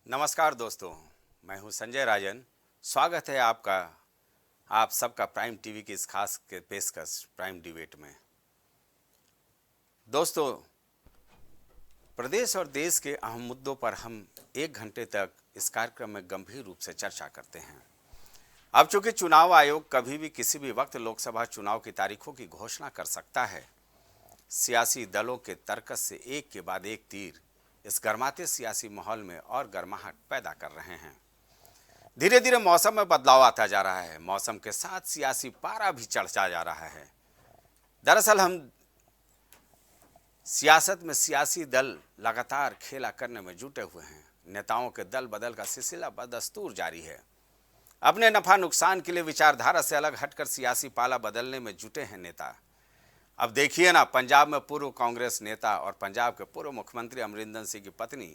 नमस्कार दोस्तों, मैं हूं संजय राजन। स्वागत है आप सबका प्राइम टीवी की इस खास के पेशकश प्राइम डिबेट में। दोस्तों, प्रदेश और देश के अहम मुद्दों पर हम 1 घंटे तक इस कार्यक्रम में गंभीर रूप से चर्चा करते हैं। अब चूंकि चुनाव आयोग कभी भी किसी भी वक्त लोकसभा चुनाव की तारीखों की घोषणा कर सकता है, सियासी दलों के तर्कस से एक के बाद एक तीर इस गर्माते सियासी माहौल में और गर्माहट पैदा कर रहे हैं। धीरे धीरे मौसम में बदलाव आता जा रहा है। मौसम के साथ सियासी पारा भी चढ़ता जा रहा है। दरअसल हम सियासत में सियासी दल लगातार खेला करने में जुटे हुए हैं। नेताओं के दल बदल का सिलसिला बदस्तूर जारी है। अपने नफा नुकसान के लिए विचारधारा से अलग हटकर सियासी पाला बदलने में जुटे हैं नेता। अब देखिए ना, पंजाब में पूर्व कांग्रेस नेता और पंजाब के पूर्व मुख्यमंत्री अमरिंदर सिंह की पत्नी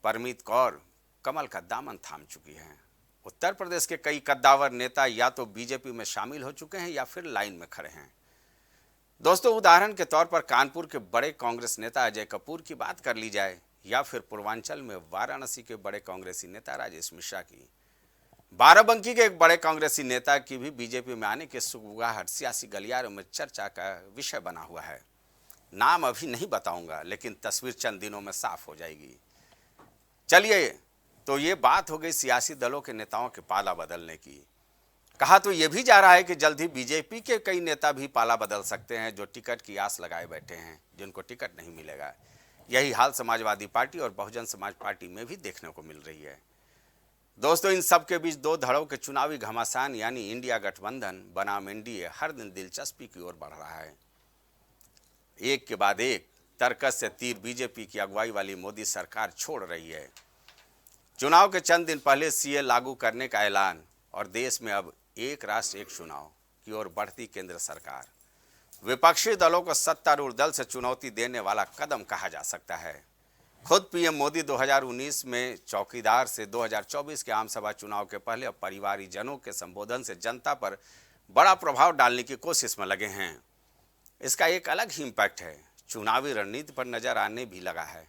परमीत कौर कमल का दामन थाम चुकी हैं। उत्तर प्रदेश के कई कद्दावर नेता या तो बीजेपी में शामिल हो चुके हैं या फिर लाइन में खड़े हैं। दोस्तों, उदाहरण के तौर पर कानपुर के बड़े कांग्रेस नेता अजय कपूर की बात कर ली जाए या फिर पूर्वांचल में वाराणसी के बड़े कांग्रेसी नेता राजेश मिश्रा की, बाराबंकी के एक बड़े कांग्रेसी नेता की भी बीजेपी में आने के सुगबुगाहट सियासी गलियारों में चर्चा का विषय बना हुआ है। नाम अभी नहीं बताऊंगा, लेकिन तस्वीर चंद दिनों में साफ हो जाएगी। चलिए, तो ये बात हो गई सियासी दलों के नेताओं के पाला बदलने की। कहा तो ये भी जा रहा है कि जल्द ही बीजेपी के कई नेता भी पाला बदल सकते हैं, जो टिकट की आस लगाए बैठे हैं, जिनको टिकट नहीं मिलेगा। यही हाल समाजवादी पार्टी और बहुजन समाज पार्टी में भी देखने को मिल रही है। दोस्तों, इन सब के बीच दो धड़ों के चुनावी घमासान यानी इंडिया गठबंधन बनाम एनडीए हर दिन दिलचस्पी की ओर बढ़ रहा है। एक के बाद एक तर्कस से तीर बीजेपी की अगुवाई वाली मोदी सरकार छोड़ रही है। चुनाव के चंद दिन पहले सीए लागू करने का ऐलान और देश में अब एक राष्ट्र एक चुनाव की ओर बढ़ती केंद्र सरकार विपक्षी दलों को सत्तारूढ़ दल से चुनौती देने वाला कदम कहा जा सकता है। खुद पीएम मोदी 2019 में चौकीदार से 2024 के आम सभा चुनाव के पहले अब परिवारीजनों के संबोधन से जनता पर बड़ा प्रभाव डालने की कोशिश में लगे हैं। इसका एक अलग ही इम्पैक्ट है, चुनावी रणनीति पर नजर आने भी लगा है।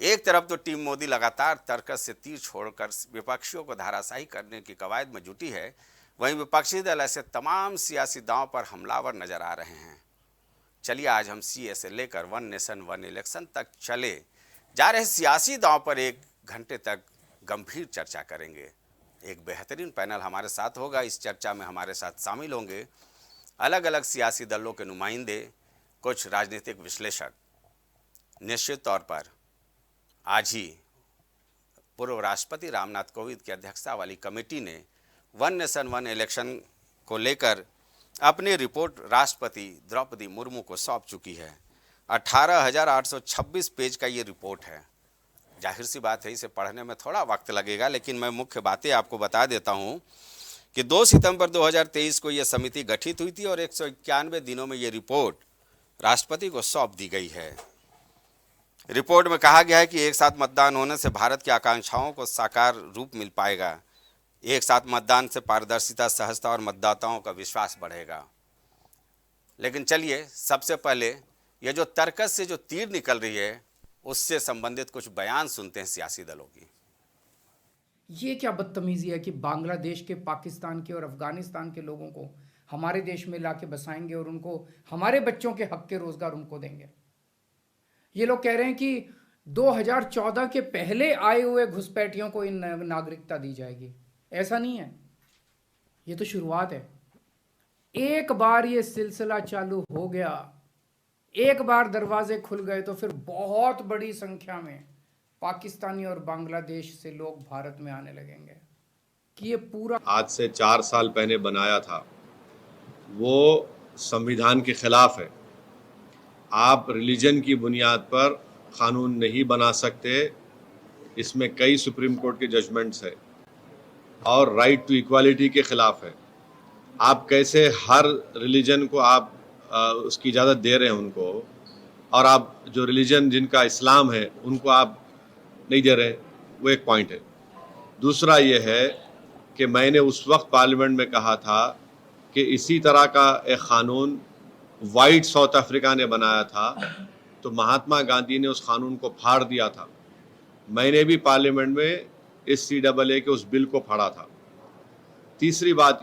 एक तरफ तो टीम मोदी लगातार तर्कस से तीर छोड़कर विपक्षियों को धाराशाही करने की कवायद में जुटी है, वहीं विपक्षी दल ऐसे तमाम सियासी दांव पर हमलावर नजर आ रहे हैं। चलिए, आज हम सीए से लेकर वन नेशन वन इलेक्शन तक चले जा रहे सियासी दांव पर 1 घंटे तक गंभीर चर्चा करेंगे। एक बेहतरीन पैनल हमारे साथ होगा। इस चर्चा में हमारे साथ शामिल होंगे अलग अलग सियासी दलों के नुमाइंदे, कुछ राजनीतिक विश्लेषक। निश्चित तौर पर आज ही पूर्व राष्ट्रपति रामनाथ कोविंद की अध्यक्षता वाली कमेटी ने वन नेशन वन इलेक्शन को लेकर अपनी रिपोर्ट राष्ट्रपति द्रौपदी मुर्मू को सौंप चुकी है। 18,826 पेज का ये रिपोर्ट है। जाहिर सी बात है, इसे पढ़ने में थोड़ा वक्त लगेगा, लेकिन मैं मुख्य बातें आपको बता देता हूँ कि 2 सितंबर 2023 को यह समिति गठित हुई थी और 191 दिनों में ये रिपोर्ट राष्ट्रपति को सौंप दी गई है। रिपोर्ट में कहा गया है कि एक साथ मतदान होने से भारत की आकांक्षाओं को साकार रूप मिल पाएगा। एक साथ मतदान से पारदर्शिता, सहजता और मतदाताओं का विश्वास बढ़ेगा। लेकिन चलिए, सबसे पहले ये जो तर्कस से जो तीर निकल रही है, उससे संबंधित कुछ बयान सुनते हैं सियासी दलों की। ये क्या बदतमीजी है कि बांग्लादेश के, पाकिस्तान के और अफगानिस्तान के लोगों को हमारे देश में लाके बसाएंगे और उनको हमारे बच्चों के हक के रोजगार उनको देंगे। ये लोग कह रहे हैं कि 2014 के पहले आए हुए घुसपैठियों को इन नागरिकता दी जाएगी। ऐसा नहीं है, ये तो शुरुआत है। एक बार ये सिलसिला चालू हो गया, एक बार दरवाजे खुल गए तो फिर बहुत बड़ी संख्या में पाकिस्तानी और बांग्लादेश से लोग भारत में आने लगेंगे। कि ये पूरा आज से 4 साल पहले बनाया था, वो संविधान के खिलाफ है। आप रिलीजन की बुनियाद पर कानून नहीं बना सकते। इसमें कई सुप्रीम कोर्ट के जजमेंट्स है और राइट टू इक्वालिटी के खिलाफ है। आप कैसे हर रिलीजन को आप उसकी इजाज़त दे रहे हैं उनको, और आप जो रिलीजन जिनका इस्लाम है उनको आप नहीं दे रहे, वो एक पॉइंट है। दूसरा ये है कि मैंने उस वक्त पार्लियामेंट में कहा था कि इसी तरह का एक क़ानून वाइट साउथ अफ्रीका ने बनाया था, तो महात्मा गांधी ने उस कानून को फाड़ दिया था। मैंने भी पार्लियामेंट में इस CAA के उस बिल को फाड़ा था। तीसरी बात,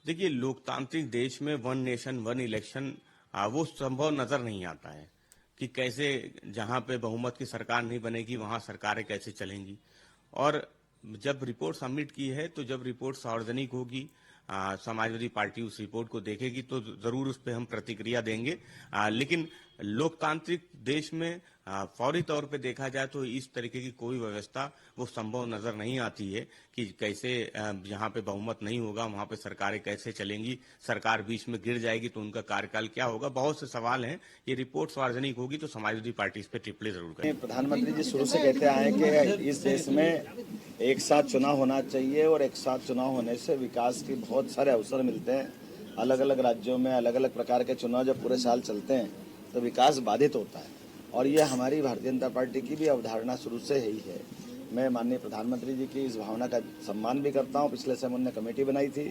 देखिए, लोकतांत्रिक देश में वन नेशन वन इलेक्शन वो संभव नजर नहीं आता है कि कैसे जहां पे बहुमत की सरकार नहीं बनेगी वहां सरकारें कैसे चलेंगी। और जब रिपोर्ट सबमिट की है तो जब रिपोर्ट सार्वजनिक होगी, समाजवादी पार्टी उस रिपोर्ट को देखेगी तो जरूर उस पर हम प्रतिक्रिया देंगे। लेकिन लोकतांत्रिक देश में फौरी तौर पे देखा जाए तो इस तरीके की कोई व्यवस्था वो संभव नजर नहीं आती है कि कैसे जहां पे बहुमत नहीं होगा वहां पे सरकारें कैसे चलेंगी, सरकार बीच में गिर जाएगी तो उनका कार्यकाल क्या होगा। बहुत से सवाल हैं। ये रिपोर्ट सार्वजनिक होगी तो समाजवादी पार्टी इस पे टिप्पणी जरूर करेगी। प्रधानमंत्री जी शुरू से कहते आए कि इस देश में एक साथ चुनाव होना चाहिए और एक साथ चुनाव होने से विकास के बहुत सारे अवसर मिलते हैं। अलग अलग राज्यों में अलग अलग प्रकार के चुनाव जब पूरे साल चलते हैं तो विकास बाधित होता है, और ये हमारी भारतीय जनता पार्टी की भी अवधारणा शुरू से ही है। मैं माननीय प्रधानमंत्री जी की इस भावना का सम्मान भी करता हूँ। पिछले समय उन्होंने कमेटी बनाई थी,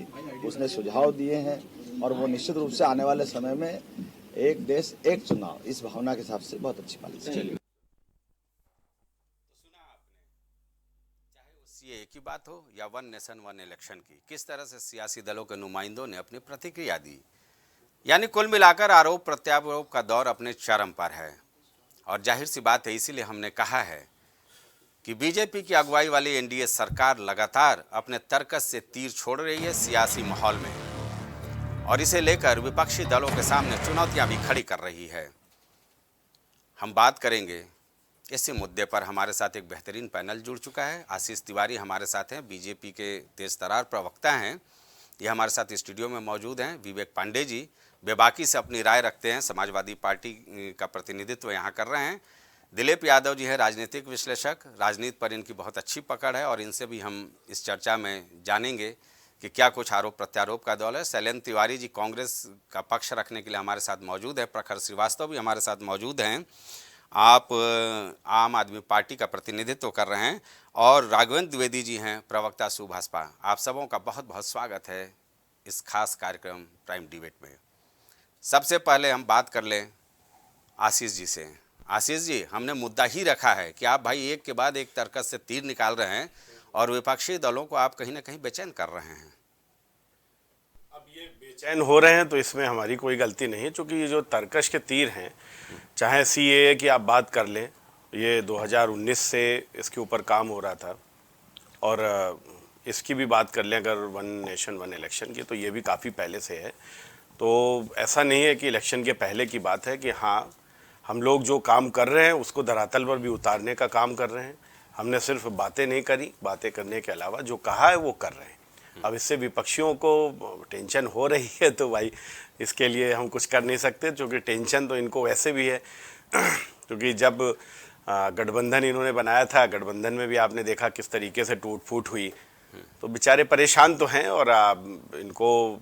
उसने सुझाव दिए हैं, और वो निश्चित रूप से आने वाले समय में एक देश एक चुनाव इस भावना के हिसाब से बहुत अच्छी पॉलिसी चलेगी। ये एक ही बात हो या वन नेशन वन इलेक्शन की, किस तरह से सियासी दलों के नुमाइंदों ने अपनी प्रतिक्रिया दी। यानी कुल मिलाकर आरोप प्रत्यारोप का दौर अपने चरम पर है। और जाहिर सी बात है, इसीलिए हमने कहा है कि बीजेपी की अगुवाई वाली एनडीए सरकार लगातार अपने तर्कस से तीर छोड़ रही है सियासी माहौल में, और इसे लेकर विपक्षी दलों के सामने चुनौतियां भी खड़ी कर रही है। हम बात करेंगे इसी मुद्दे पर। हमारे साथ एक बेहतरीन पैनल जुड़ चुका है। आशीष तिवारी हमारे साथ हैं, बीजेपी के तेज तरार प्रवक्ता हैं। ये हमारे साथ स्टूडियो में मौजूद हैं। विवेक पांडे जी बेबाकी से अपनी राय रखते हैं, समाजवादी पार्टी का प्रतिनिधित्व यहाँ कर रहे हैं। दिलीप यादव जी हैं, राजनीतिक विश्लेषक, राजनीति पर इनकी बहुत अच्छी पकड़ है और इनसे भी हम इस चर्चा में जानेंगे कि क्या कुछ आरोप प्रत्यारोप का दौर है। शैलेंद्र तिवारी जी कांग्रेस का पक्ष रखने के लिए हमारे साथ मौजूद है। प्रखर श्रीवास्तव भी हमारे साथ मौजूद हैं, आप आम आदमी पार्टी का प्रतिनिधित्व कर रहे हैं। और राघवेंद्र द्विवेदी जी हैं, प्रवक्ता सुभाषपा। आप सबों का बहुत बहुत स्वागत है इस खास कार्यक्रम प्राइम डिबेट में। सबसे पहले हम बात कर लें आशीष जी से। आशीष जी, हमने मुद्दा ही रखा है कि आप भाई एक के बाद एक तर्कस से तीर निकाल रहे हैं और विपक्षी दलों को आप कहीं ना कहीं बेचैन कर रहे हैं। अब ये बेचैन हो रहे हैं तो इसमें हमारी कोई गलती नहीं है, क्योंकि ये जो तर्कश के तीर हैं, चाहे CAA की आप बात कर लें, ये 2019 से इसके ऊपर काम हो रहा था, और इसकी भी बात कर लें अगर वन नेशन वन इलेक्शन की, तो ये भी काफ़ी पहले से है। तो ऐसा नहीं है कि इलेक्शन के पहले की बात है कि हाँ, हम लोग जो काम कर रहे हैं उसको धरातल पर भी उतारने का काम कर रहे हैं। हमने सिर्फ बातें नहीं करी, बातें करने के अलावा जो कहा है वो कर रहे हैं। अब इससे विपक्षियों को टेंशन हो रही है तो भाई इसके लिए हम कुछ कर नहीं सकते, क्योंकि टेंशन तो इनको वैसे भी है। क्योंकि जब गठबंधन इन्होंने बनाया था, गठबंधन में भी आपने देखा किस तरीके से टूट फूट हुई, तो बेचारे परेशान तो हैं। और इनको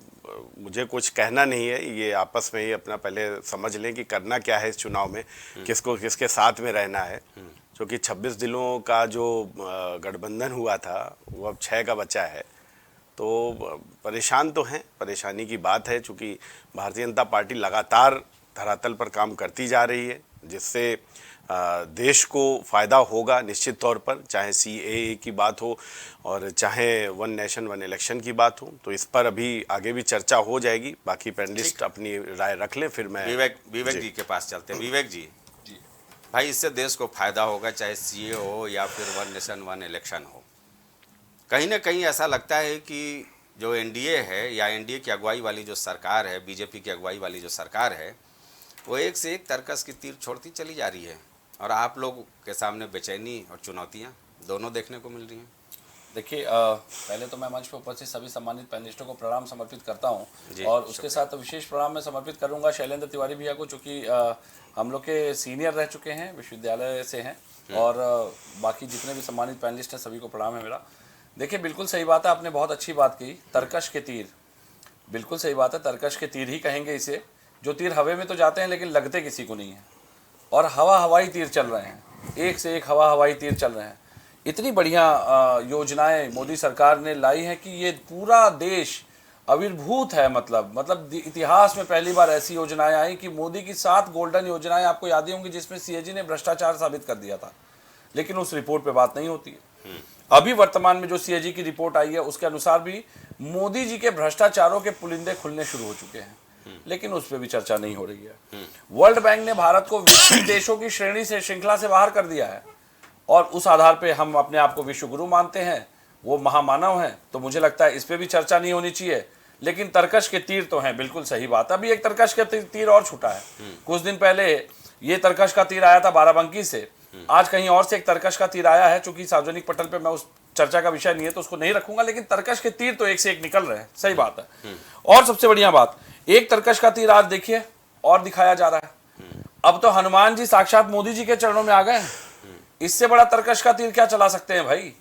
मुझे कुछ कहना नहीं है, ये आपस में ही अपना पहले समझ लें कि करना क्या है इस चुनाव में, किसको किसके साथ में रहना है। क्योंकि 26 दिनों का जो गठबंधन हुआ था वो अब 6 का बचा है, तो परेशान तो हैं, परेशानी की बात है। चूँकि भारतीय जनता पार्टी लगातार धरातल पर काम करती जा रही है, जिससे देश को फ़ायदा होगा निश्चित तौर पर, चाहे CAA की बात हो और चाहे वन नेशन वन इलेक्शन की बात हो। तो इस पर अभी आगे भी चर्चा हो जाएगी। बाकी पैनलिस्ट अपनी राय रख लें, फिर मैं विवेक जी के पास चलते हैं। विवेक जी, भाई इससे देश को फायदा होगा, चाहे CAA हो या फिर वन नेशन वन इलेक्शन हो। कहीं ना कहीं ऐसा लगता है कि जो एनडीए है या एनडीए की अगुवाई वाली जो सरकार है, बीजेपी की अगुवाई वाली जो सरकार है, वो एक से एक तर्कस की तीर छोड़ती चली जा रही है, और आप लोग के सामने बेचैनी और चुनौतियाँ दोनों देखने को मिल रही हैं। देखिए, पहले तो मैं मंच पर उपस्थित सभी सम्मानित पैनलिस्टों को प्रणाम समर्पित करता हूं, और उसके साथ विशेष प्रणाम मैं समर्पित करूंगा शैलेंद्र तिवारी भैया को, चूँकि हम लोग के सीनियर रह चुके हैं, विश्वविद्यालय से हैं, और बाकी जितने भी सम्मानित पैनलिस्ट हैं सभी को प्रणाम है मेरा। देखिए, बिल्कुल सही बात है, आपने बहुत अच्छी बात की। तर्कश के तीर, बिल्कुल सही बात है, तर्कश के तीर ही कहेंगे इसे। जो तीर हवा में तो जाते हैं लेकिन लगते किसी को नहीं है, और हवाई तीर चल रहे हैं, एक से एक हवाई तीर चल रहे हैं। इतनी बढ़िया योजनाएं मोदी सरकार ने लाई हैं कि ये पूरा देश आविर्भूत है। मतलब इतिहास में पहली बार ऐसी योजनाएं आई कि मोदी की 7 गोल्डन योजनाएं आपको याद होंगी, जिसमें CAG ने भ्रष्टाचार साबित कर दिया था, लेकिन उस रिपोर्ट पे बात नहीं होती है। अभी वर्तमान में जो सीएजी की रिपोर्ट आई है उसके अनुसार भी मोदी जी के भ्रष्टाचारों के पुलिंदे खुलने शुरू हो चुके हैं, लेकिन उस पर भी चर्चा नहीं हो रही है। वर्ल्ड बैंक ने भारत को विकसित देशों की श्रेणी से, श्रृंखला से बाहर कर दिया है और उस आधार पे हम अपने आप को विश्व गुरु मानते हैं, वो महामानव हैं, तो मुझे लगता है इस पे भी चर्चा नहीं होनी चाहिए। लेकिन तर्कश के तीर तो हैं, बिल्कुल सही बात। अभी एक तर्कश का तीर और छूटा है। कुछ दिन पहले ये तर्कश का तीर आया था बाराबंकी से, आज कहीं और से एक तर्कश का तीर आया है। चूंकि सार्वजनिक पटल पे मैं उस चर्चा का विषय नहीं है तो उसको नहीं रखूंगा, लेकिन तर्कश के तीर तो एक से एक निकल रहे हैं, सही बात है। और सबसे बढ़िया बात, एक तर्कश का तीर आज देखिए और दिखाया जा रहा है। अब तो हनुमान जी साक्षात मोदी जी के चरणों में आ गए हैं। इससे बड़ा तर्कश का तीर क्या चला सकते हैं भाई?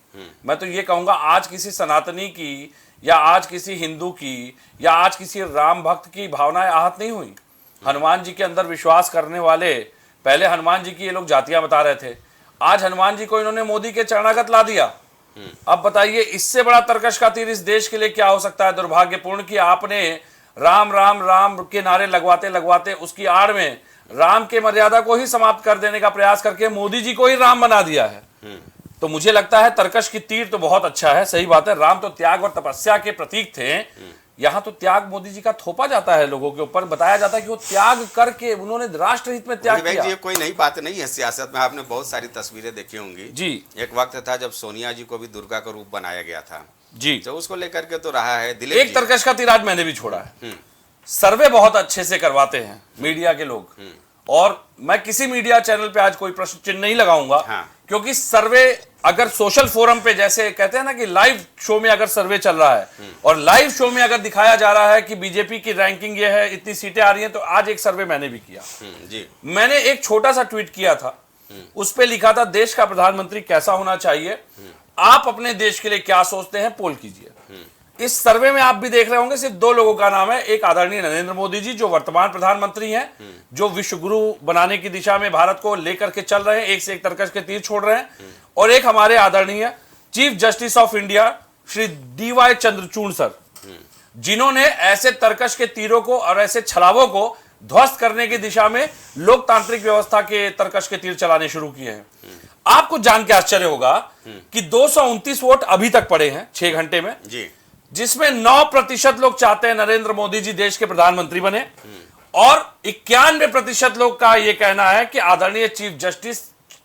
मैं तो ये कहूंगा, आज किसी सनातनी की या आज किसी हिंदू की या आज किसी राम भक्त की भावनाएं आहत नहीं हुई। हनुमान जी के अंदर विश्वास करने वाले, पहले हनुमान जी की ये लोग जातियां बता रहे थे, आज हनुमान जी को इन्होंने मोदी के चरणागत ला दिया। अब बताइए इससे बड़ा तर्कश का तीर इस देश के लिए क्या हो सकता है? दुर्भाग्यपूर्ण कि आपने राम राम राम के नारे लगवाते लगवाते उसकी आड़ में राम के मर्यादा को ही समाप्त कर देने का प्रयास करके मोदी जी को ही राम बना दिया है। तो मुझे लगता है तर्कश की तीर तो बहुत अच्छा है, सही बात है। राम तो त्याग और तपस्या के प्रतीक थे, यहाँ तो त्याग मोदी जी का थोपा जाता है लोगों के ऊपर, बताया जाता है कि वो त्याग करके उन्होंने राष्ट्रहित में त्याग किया। ये कोई नई बात नहीं है सियासत में, आपने बहुत सारी तस्वीरें देखी होंगी जी। एक वक्त था जब सोनिया जी को भी दुर्गा का रूप बनाया गया था जी, तो उसको लेकर के तो रहा है। एक तर्कश का तीर आज मैंने भी छोड़ा है। सर्वे बहुत अच्छे से करवाते हैं मीडिया के लोग, और मैं किसी मीडिया चैनल पे आज कोई प्रश्न चिन्ह नहीं लगाऊंगा। हाँ। क्योंकि सर्वे अगर सोशल फोरम पे, जैसे कहते हैं ना कि लाइव शो में अगर सर्वे चल रहा है और लाइव शो में अगर दिखाया जा रहा है कि बीजेपी की रैंकिंग ये है, इतनी सीटें आ रही हैं, तो आज एक सर्वे मैंने भी किया जी। मैंने मैंने एक छोटा सा ट्वीट किया था, उस पे लिखा था देश का प्रधानमंत्री कैसा होना चाहिए, आप अपने देश के लिए क्या सोचते हैं, पोल कीजिए। इस सर्वे में आप भी देख रहे होंगे सिर्फ दो लोगों का नाम है, एक आदरणीय नरेंद्र मोदी जी जो वर्तमान प्रधानमंत्री हैं, जो विश्व गुरु बनाने की दिशा में भारत को लेकर के चल रहे हैं, एक से एक तर्कश के तीर छोड़ रहे हैं, और एक हमारे आदरणीय chief justice of India Shri DY Chandrachud sir, जिन्होंने ऐसे तर्कश के तीरों को और ऐसे छलावों को ध्वस्त करने की दिशा में लोकतांत्रिक व्यवस्था के तर्कश के तीर चलाने शुरू किए हैं। आपको जान के आश्चर्य होगा कि 229 वोट अभी तक पड़े हैं 6 घंटे में जी, जिसमें 9% लोग चाहते हैं नरेंद्र मोदी जी देश के प्रधानमंत्री बने, और 91% लोग का यह कहना है कि आदरणीय चीफ जस्टिस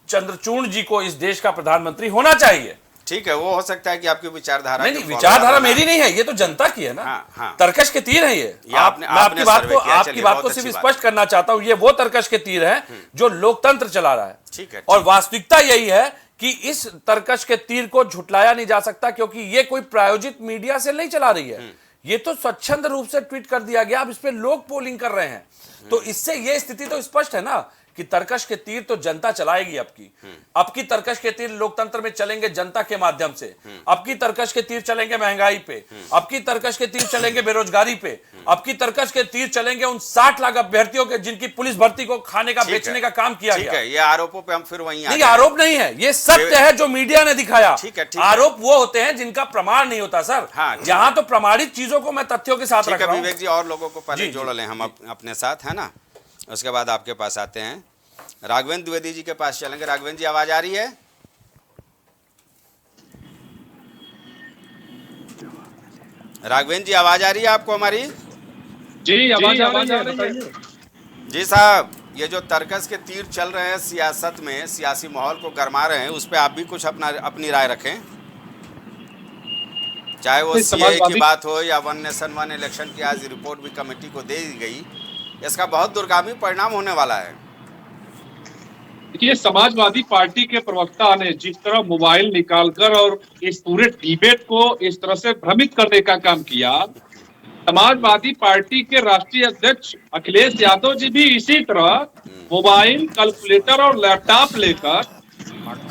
चंद्रचूड़ जी को इस देश का प्रधानमंत्री होना चाहिए। ठीक है, वो हो सकता है कि आपकी विचारधारा नहीं, विचारधारा मेरी नहीं है, ये तो जनता की है ना। हाँ। तर्कश के तीर है ये। मैं आपकी बात को सिर्फ स्पष्ट करना चाहता हूं, ये वो तर्कश के तीर है जो लोकतंत्र चला रहा है। ठीक है, और वास्तविकता यही है कि इस तर्कश के तीर को झुटलाया नहीं जा सकता, क्योंकि ये कोई प्रायोजित मीडिया से नहीं चला रही है, ये तो स्वच्छंद रूप से ट्वीट कर दिया गया। अब इस पे लोग पोलिंग कर रहे हैं, तो इससे ये स्थिति तो स्पष्ट है ना कि तर्कश के तीर तो जनता चलाएगी। अब की तर्कश के तीर लोकतंत्र में चलेंगे जनता के माध्यम से, अब की तर्कश के तीर चलेंगे महंगाई पे, अब की तर्कश के तीर चलेंगे बेरोजगारी पे, अब की तर्कश के तीर चलेंगे उन 60 लाख अभ्यर्थियों के जिनकी पुलिस भर्ती को खाने का बेचने का काम किया गया। ये आरोपों पे हम फिर वहीं नहीं, आरोप नहीं है, ये सत्य है जो मीडिया ने दिखाया। आरोप वो होते हैं जिनका प्रमाण नहीं होता सर। जहां तो प्रमाणित चीजों को मैं तथ्यों के साथ रख रहा हूं। विवेक जी, और लोगों को पहले जोड़ लें हम अपने साथ, है ना, उसके बाद आपके पास आते हैं। राघवेंद्र द्विवेदी जी के पास चलेंगे। राघवेंद्र जी, आवाज आ रही है? राघवेंद्र जी, आवाज आ रही है आपको हमारी? जी, आवाज आ रही है। जी साहब, ये जो तर्कश के तीर चल रहे हैं सियासत में, सियासी माहौल को गरमा रहे हैं, उस पे आप भी कुछ अपनी राय रखें, चाहे वो सीएए की बात हो या वन नेशन वन इलेक्शन की आज रिपोर्ट भी कमेटी को दे दी गई, इसका बहुत दूरगामी परिणाम होने वाला है। देखिए, समाजवादी पार्टी के प्रवक्ता ने जिस तरह मोबाइल निकालकर और इस पूरे डिबेट को इस तरह से भ्रमित करने का काम किया, समाजवादी पार्टी के राष्ट्रीय अध्यक्ष अखिलेश यादव जी भी इसी तरह मोबाइल, कैलकुलेटर और लैपटॉप लेकर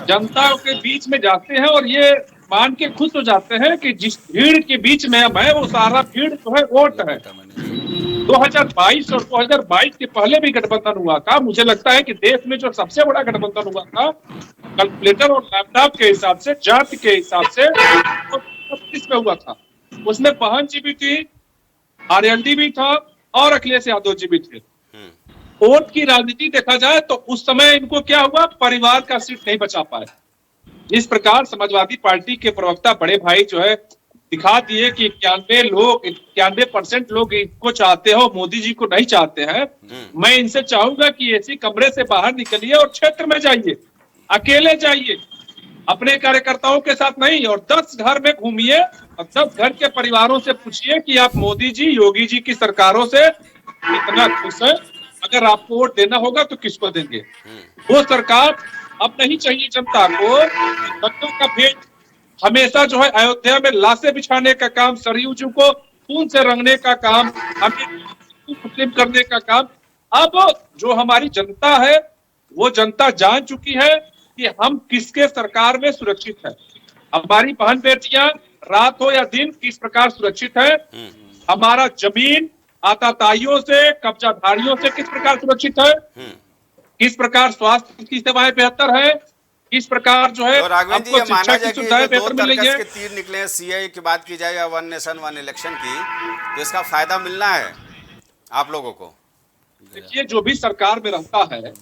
जनता के बीच में जाते हैं और ये मान के खुश हो जाते हैं कि जिस भीड़ के बीच में अब है वो सारा भीड़ जो है वोट है। 2022 और 2022 के पहले भी गठबंधन हुआ था। मुझे लगता है कि देश में जो सबसे बड़ा गठबंधन हुआ था कैलकुलेटर और लैपटॉप के हिसाब से, जाति के हिसाब से, इसमें हुआ था। उसमें पहन जी भी थी, आरएलडी भी था और अखिलेश यादव जी भी थे। वोट की राजनीति देखा जाए तो उस समय इनको क्या हुआ, परिवार का सीट नहीं बचा पाए। इस प्रकार समाजवादी पार्टी के प्रवक्ता बड़े भाई जो है दिखा दिए कि 91% लोग इनको चाहते हो, मोदी जी को नहीं चाहते हैं। मैं इनसे चाहूंगा कि ऐसी कमरे से बाहर निकलिए और क्षेत्र में जाइए, अकेले जाइए, अपने कार्यकर्ताओं के साथ नहीं, और 10 घर में घूमिए और 10 घर के परिवारों से पूछिए कि आप मोदी जी, योगी जी की सरकारों से कितना खुश है, अगर आपको वोट देना होगा तो किसको देंगे। वो सरकार अब नहीं चाहिए जनता को। जनता का भेद हमेशा जो है अयोध्या में लाशें बिछाने का काम, सरयू जी को खून से रंगने का काम, मुस्लिम करने का काम। अब जो हमारी जनता है वो जनता जान चुकी है कि हम किसके सरकार में सुरक्षित है। हमारी बहन बेटियां रात हो या दिन किस प्रकार सुरक्षित है, हमारा जमीन आताताइयों से, कब्जाधारियों से किस प्रकार सुरक्षित है, किस प्रकार स्वास्थ्य की सेवाएं बेहतर है, किस प्रकार जो है तो राघवेंद्र जी, हमको ये माना शिक्षा जाए की कि सुविधाएं जो दो बेहतर मिल रही तर्कस है। के तीर निकले हैं, सीएए की बात की जाए या वन नेशन वन इलेक्शन की, तो इसका फायदा मिलना है आप लोगों को। देखिए, जो भी सरकार में रहता है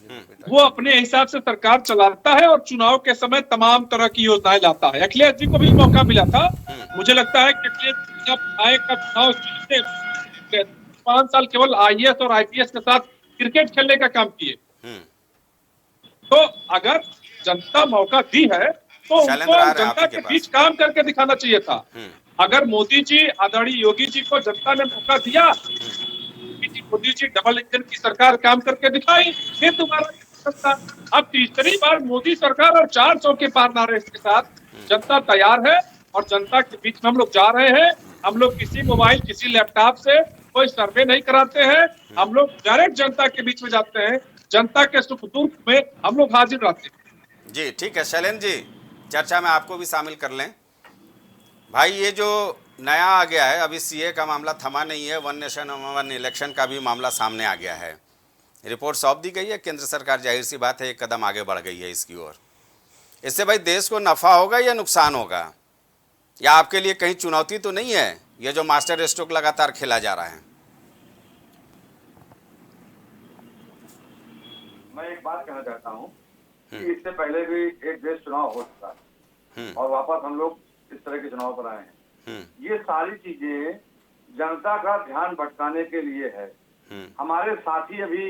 वो अपने हिसाब से सरकार चलाता है और चुनाव के समय तमाम तरह की योजनाएं लाता है। अखिलेश जी को भी मौका मिला था। मुझे लगता है कि अखिलेश जी जब आए का चुनाव जीते 5 साल केवल आईएएस और आईपीएस के साथ क्रिकेट खेलने का काम किए। तो अगर जनता मौका दी है तो उनको जनता के बीच काम करके दिखाना चाहिए था। अगर मोदी जी, आदरणीय योगी जी को जनता ने मौका दिया, मोदी जी डबल इंजन की सरकार काम करके दिखाई, फिर दोबारा अब तीसरी बार मोदी सरकार और 400 के पार नारे के साथ जनता तैयार है। और जनता के बीच में हम लोग जा रहे हैं। हम लोग किसी मोबाइल, किसी लैपटॉप से कोई सर्वे नहीं कराते हैं, हम लोग डायरेक्ट जनता के बीच में जाते हैं, जनता के सुख दुख में हम लोग हाजिर रहते हैं। जी ठीक है शैलेंद्र जी, चर्चा में आपको भी शामिल कर लें। भाई, ये जो नया आ गया है, अभी सीए का मामला थमा नहीं है, वन नेशन वन इलेक्शन का भी मामला सामने आ गया है, रिपोर्ट सौंप दी गई है, केंद्र सरकार जाहिर सी बात है एक कदम आगे बढ़ गई है इसकी ओर। इससे भाई देश को नफ़ा होगा या नुकसान होगा, या आपके लिए कहीं चुनौती तो नहीं है ये जो मास्टर स्ट्रोक लगातार खेला जा रहा है? मैं एक बात कहना चाहता हूँ कि इससे पहले भी एक देश चुनाव हो चुका है और वापस हम लोग इस तरह के चुनाव पर आए हैं। ये सारी चीजें जनता का ध्यान भटकाने के लिए है। हमारे साथी अभी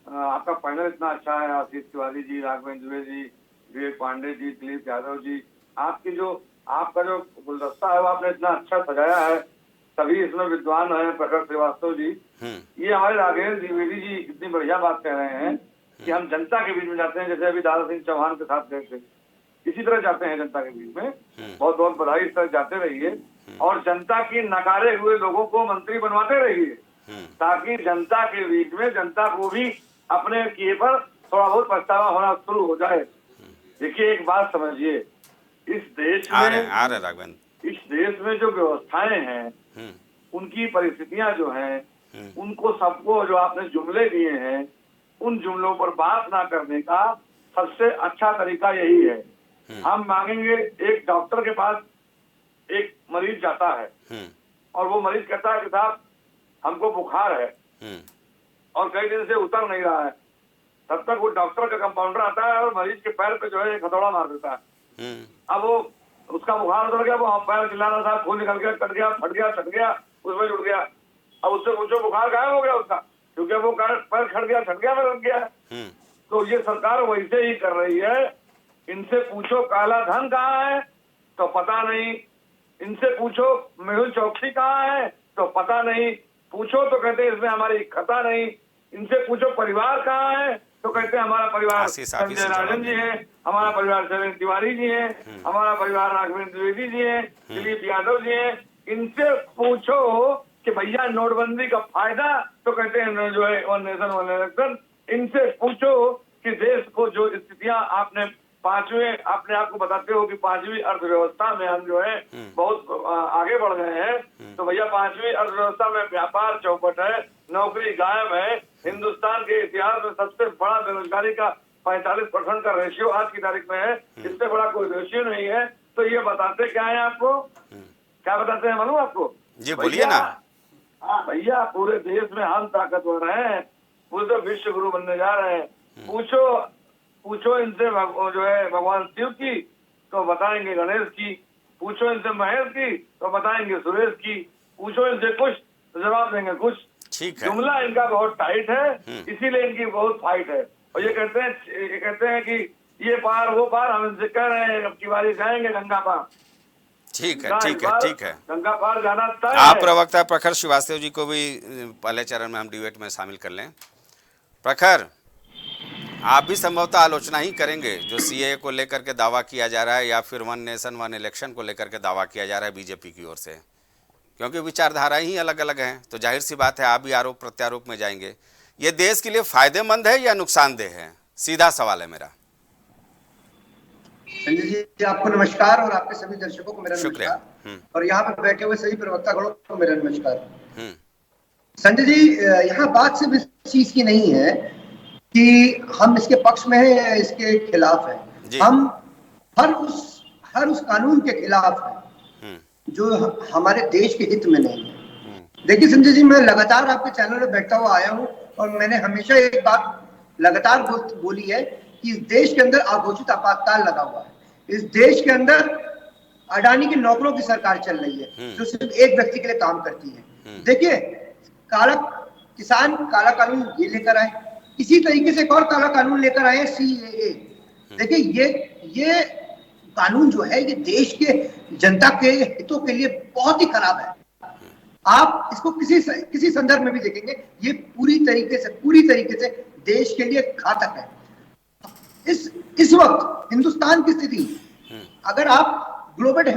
आपका पैनल इतना अच्छा है, आशीष तिवारी जी, राघवेंद्र द्विवेदी जी, विवेक पांडे जी, दिलीप यादव जी, आपका जो गुलदस्ता है वो आपने इतना अच्छा सजाया है, सभी इसमें विद्वान हैं, प्रकट श्रीवास्तव जी, ये हमारे राघवेंद्र द्विवेदी जी इतनी बढ़िया बात कह रहे हैं कि हम जनता के बीच में जाते हैं, जैसे अभी दारा सिंह चौहान के साथ गए थे, इसी तरह जाते हैं जनता के बीच में। बहुत बहुत बधाई, इस तरह जाते रहिए और जनता की नकारे हुए लोगों को मंत्री बनवाते रहिए, ताकि जनता के बीच में जनता को भी अपने किए पर थोड़ा बहुत पछतावा होना शुरू हो जाए। देखिए, एक बात समझिए, इस देश में इस देश में जो व्यवस्थाएं हैं, उनकी परिस्थितियां जो हैं, उनको सबको जो आपने जुमले दिए हैं, उन जुमलों पर बात ना करने का सबसे अच्छा तरीका यही है। हम मांगेंगे, एक डॉक्टर के पास एक मरीज जाता है और वो मरीज कहता है कि साहब हमको बुखार है और कई दिन से उतर नहीं रहा है, तब तक वो डॉक्टर का कंपाउंडर आता है और मरीज के पैर पे जो है एक हथौड़ा मार देता है। अब वो उसका बुखार उतर गया, वो पैर चिल्ला रहा था, खून निकल गया, कट गया, फट गया, छट गया, उसमें जुड़ गया। अब उससे पूछो, बुखार गायब हो गया उसका, क्योंकि वो पैर खट गया, छट गया, में लग गया। तो ये सरकार वैसे ही कर रही है। इनसे पूछो काला धन कहाँ है तो पता नहीं, इनसे पूछो मेहुल चौकसी कहाँ है तो पता नहीं, पूछो तो कहते हैं इसमें हमारी खता नहीं, इनसे पूछो परिवार कहाँ है तो कहते हैं हमारा परिवार संजय राजन जी है, हमारा परिवार शैलेंद्र तिवारी जी है, हमारा परिवार राघवेंद्र द्विवेदी जी है, दिलीप यादव जी है। इनसे पूछो कि भैया नोटबंदी का फायदा तो कहते हैं जो है वन नेशन वन इलेक्शन। इनसे पूछो कि देश को जो स्थितियां आपने अपने आप को बताते हो कि 5वीं अर्थव्यवस्था में हम जो है बहुत आगे बढ़ गए हैं, तो भैया 5वीं अर्थव्यवस्था में व्यापार चौपट है, नौकरी गायब है, हिंदुस्तान के इतिहास में सबसे बड़ा बेरोजगारी का 45% का रेशियो आज की तारीख में है, इससे बड़ा कोई रेशियो नहीं है। तो ये बताते क्या है आपको, क्या बताते हैं मालूम आपको? जी बोलिए ना। हाँ भैया, पूरे देश में हम ताकतवर हैं, पूरे विश्व गुरु बनने जा रहे हैं। पूछो इनसे जो है भगवान शिव की तो बताएंगे गणेश की, पूछो इनसे महेश की तो बताएंगे सुरेश की, पूछो इनसे कुछ तो जवाब देंगे कुछ। ठीक है। जुमला इनका बहुत टाइट है, इसीलिए इनकी बहुत फाइट है। और ये कहते हैं कि ये पार वो पार, हम इनसे कह रहे हैं अब की बारी जाएंगे गंगा पार। ठीक है, ठीक है, ठीक है। गंगा पार जाना तय आप है। प्रवक्ता प्रखर श्रीवास्तव जी को भी पहले चरण में हम डिबेट में शामिल कर लें। प्रखर, आप भी संभवतः आलोचना ही करेंगे जो सीएए को लेकर के दावा किया जा रहा है या फिर वन नेशन वन इलेक्शन को लेकर के दावा किया जा रहा है बीजेपी की ओर से, क्योंकि विचारधारा ही अलग अलग हैं, तो जाहिर सी बात है आप भी आरोप प्रत्यारोप में जाएंगे। ये देश के लिए फायदेमंद है या नुकसानदेह है? सीधा सवाल है मेरा। संजय जी, आपको नमस्कार और आपके सभी दर्शकों को मेरा शुक्रिया। नमस्कार, और यहाँ पर बैठे हुए सभी प्रवक्तागणों को मेरा नमस्कार। संजय जी, यहाँ बात सिर्फ इस चीज की नहीं है कि हम इसके पक्ष में हैं या इसके खिलाफ हैं। हम हर उस कानून के खिलाफ हैं जो हमारे देश के हित में नहीं है। देखिए संजय जी, मैं लगातार आपके चैनल में बैठता हुआ आया हूँ और मैंने हमेशा एक बात लगातार बोली है कि इस देश के अंदर अघोषित आपातकाल लगा हुआ है। इस देश के अंदर अडानी के नौकरों की सरकार चल रही है जो सिर्फ एक व्यक्ति के लिए काम करती है। देखिए, काला किसान काला कानून ये लेकर आए, इसी तरीके से एक और काला कानून लेकर आए सीएए। देखिए, ये कानून जो है ये देश के जनता के हितों के लिए बहुत ही खराब है। आप इसको किसी संदर्भ में भी देखेंगे, ये पूरी तरीके से देश के लिए घातक है। इस वक्त हिंदुस्तान की स्थिति, अगर आप ग्लोबल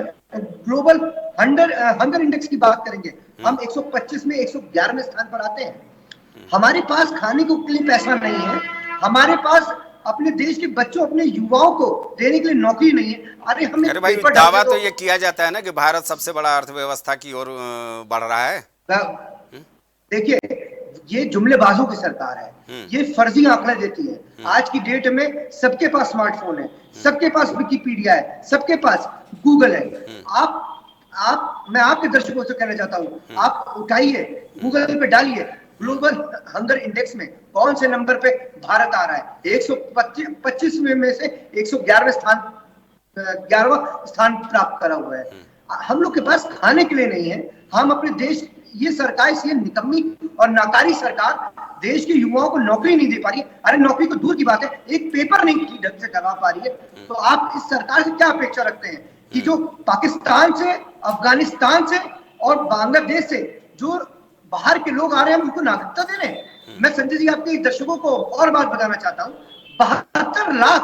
हंगर इंडेक्स की बात करेंगे, हम 125 में 111वें स्थान पर आते हैं। हमारे पास खाने के लिए पैसा नहीं है, हमारे पास अपने देश के बच्चों, अपने युवाओं को देने के लिए नौकरी नहीं है। अरे भाई, दावा तो ये किया जाता है ना कि भारत सबसे बड़ा अर्थव्यवस्था की ओर बढ़ रहा है। देखिए, ये जुमलेबाजों की सरकार है, ये फर्जी आंकड़े देती है। आज की डेट में सबके पास स्मार्टफोन है, सबके पास विकिपीडिया है, सबके पास गूगल है। मैं आपके दर्शकों से कहना चाहता हूँ, आप उठाइए, गूगल पे डालिए ग्लोबल हंगर इंडेक्स में कौन से नंबर पे भारत आ रहा है। 125 में से 11वां स्थान प्राप्त करा हुआ है। हम लोग के पास खाने के लिए नहीं है। हम अपने देश, ये सरकार, ये निकम्मी और नाकारी सरकार देश के युवाओं को नौकरी नहीं दे पा रही है। अरे नौकरी तो दूर की बात है, एक पेपर नहीं ढंग से करवा पा रही है। तो आप इस सरकार से क्या अपेक्षा रखते हैं कि जो पाकिस्तान से, अफगानिस्तान से और बांग्लादेश से जो बाहर के लोग आ रहे हैं, हम उनको नागरिकता दे रहे हैं? मैं संजय जी आपके दर्शकों को और बात बताना चाहता हूँ, 72 लाख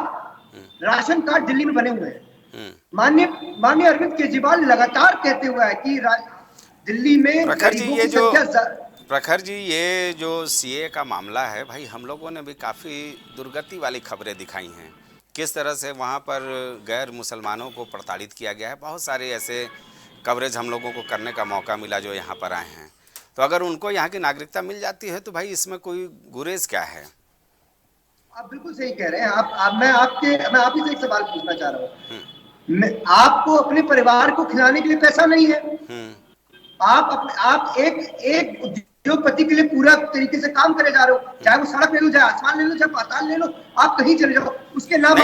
राशन कार्ड दिल्ली में बने हुए हैं। माननीय अरविंद केजरीवाल लगातार कहते हुए है कि दिल्ली में प्रखर जी, ये जो सीए का मामला है भाई, हम लोगों ने भी काफ़ी दुर्गति वाली खबरें दिखाई हैं। किस तरह से वहाँ पर गैर मुसलमानों को प्रताड़ित किया गया है। बहुत सारे ऐसे कवरेज हम लोगों को करने का मौका मिला जो यहाँ पर आए हैं। तो अगर उनको यहाँ की नागरिकता मिल जाती है तो भाई इसमें कोई गुरेज क्या है? आप बिल्कुल सही कह रहे हैं। मैं आप ही से एक सवाल पूछना चाह रहा हूँ। आपको अपने परिवार को खिलाने के लिए पैसा नहीं है। आप एक उद्योगपति के लिए पूरा तरीके से काम करे जा रहे हो, चाहे वो सड़क ले लो, चाहे आसमान ले लो, चाहे पाताल ले लो, आप कहीं चले जाओ, उसके नाम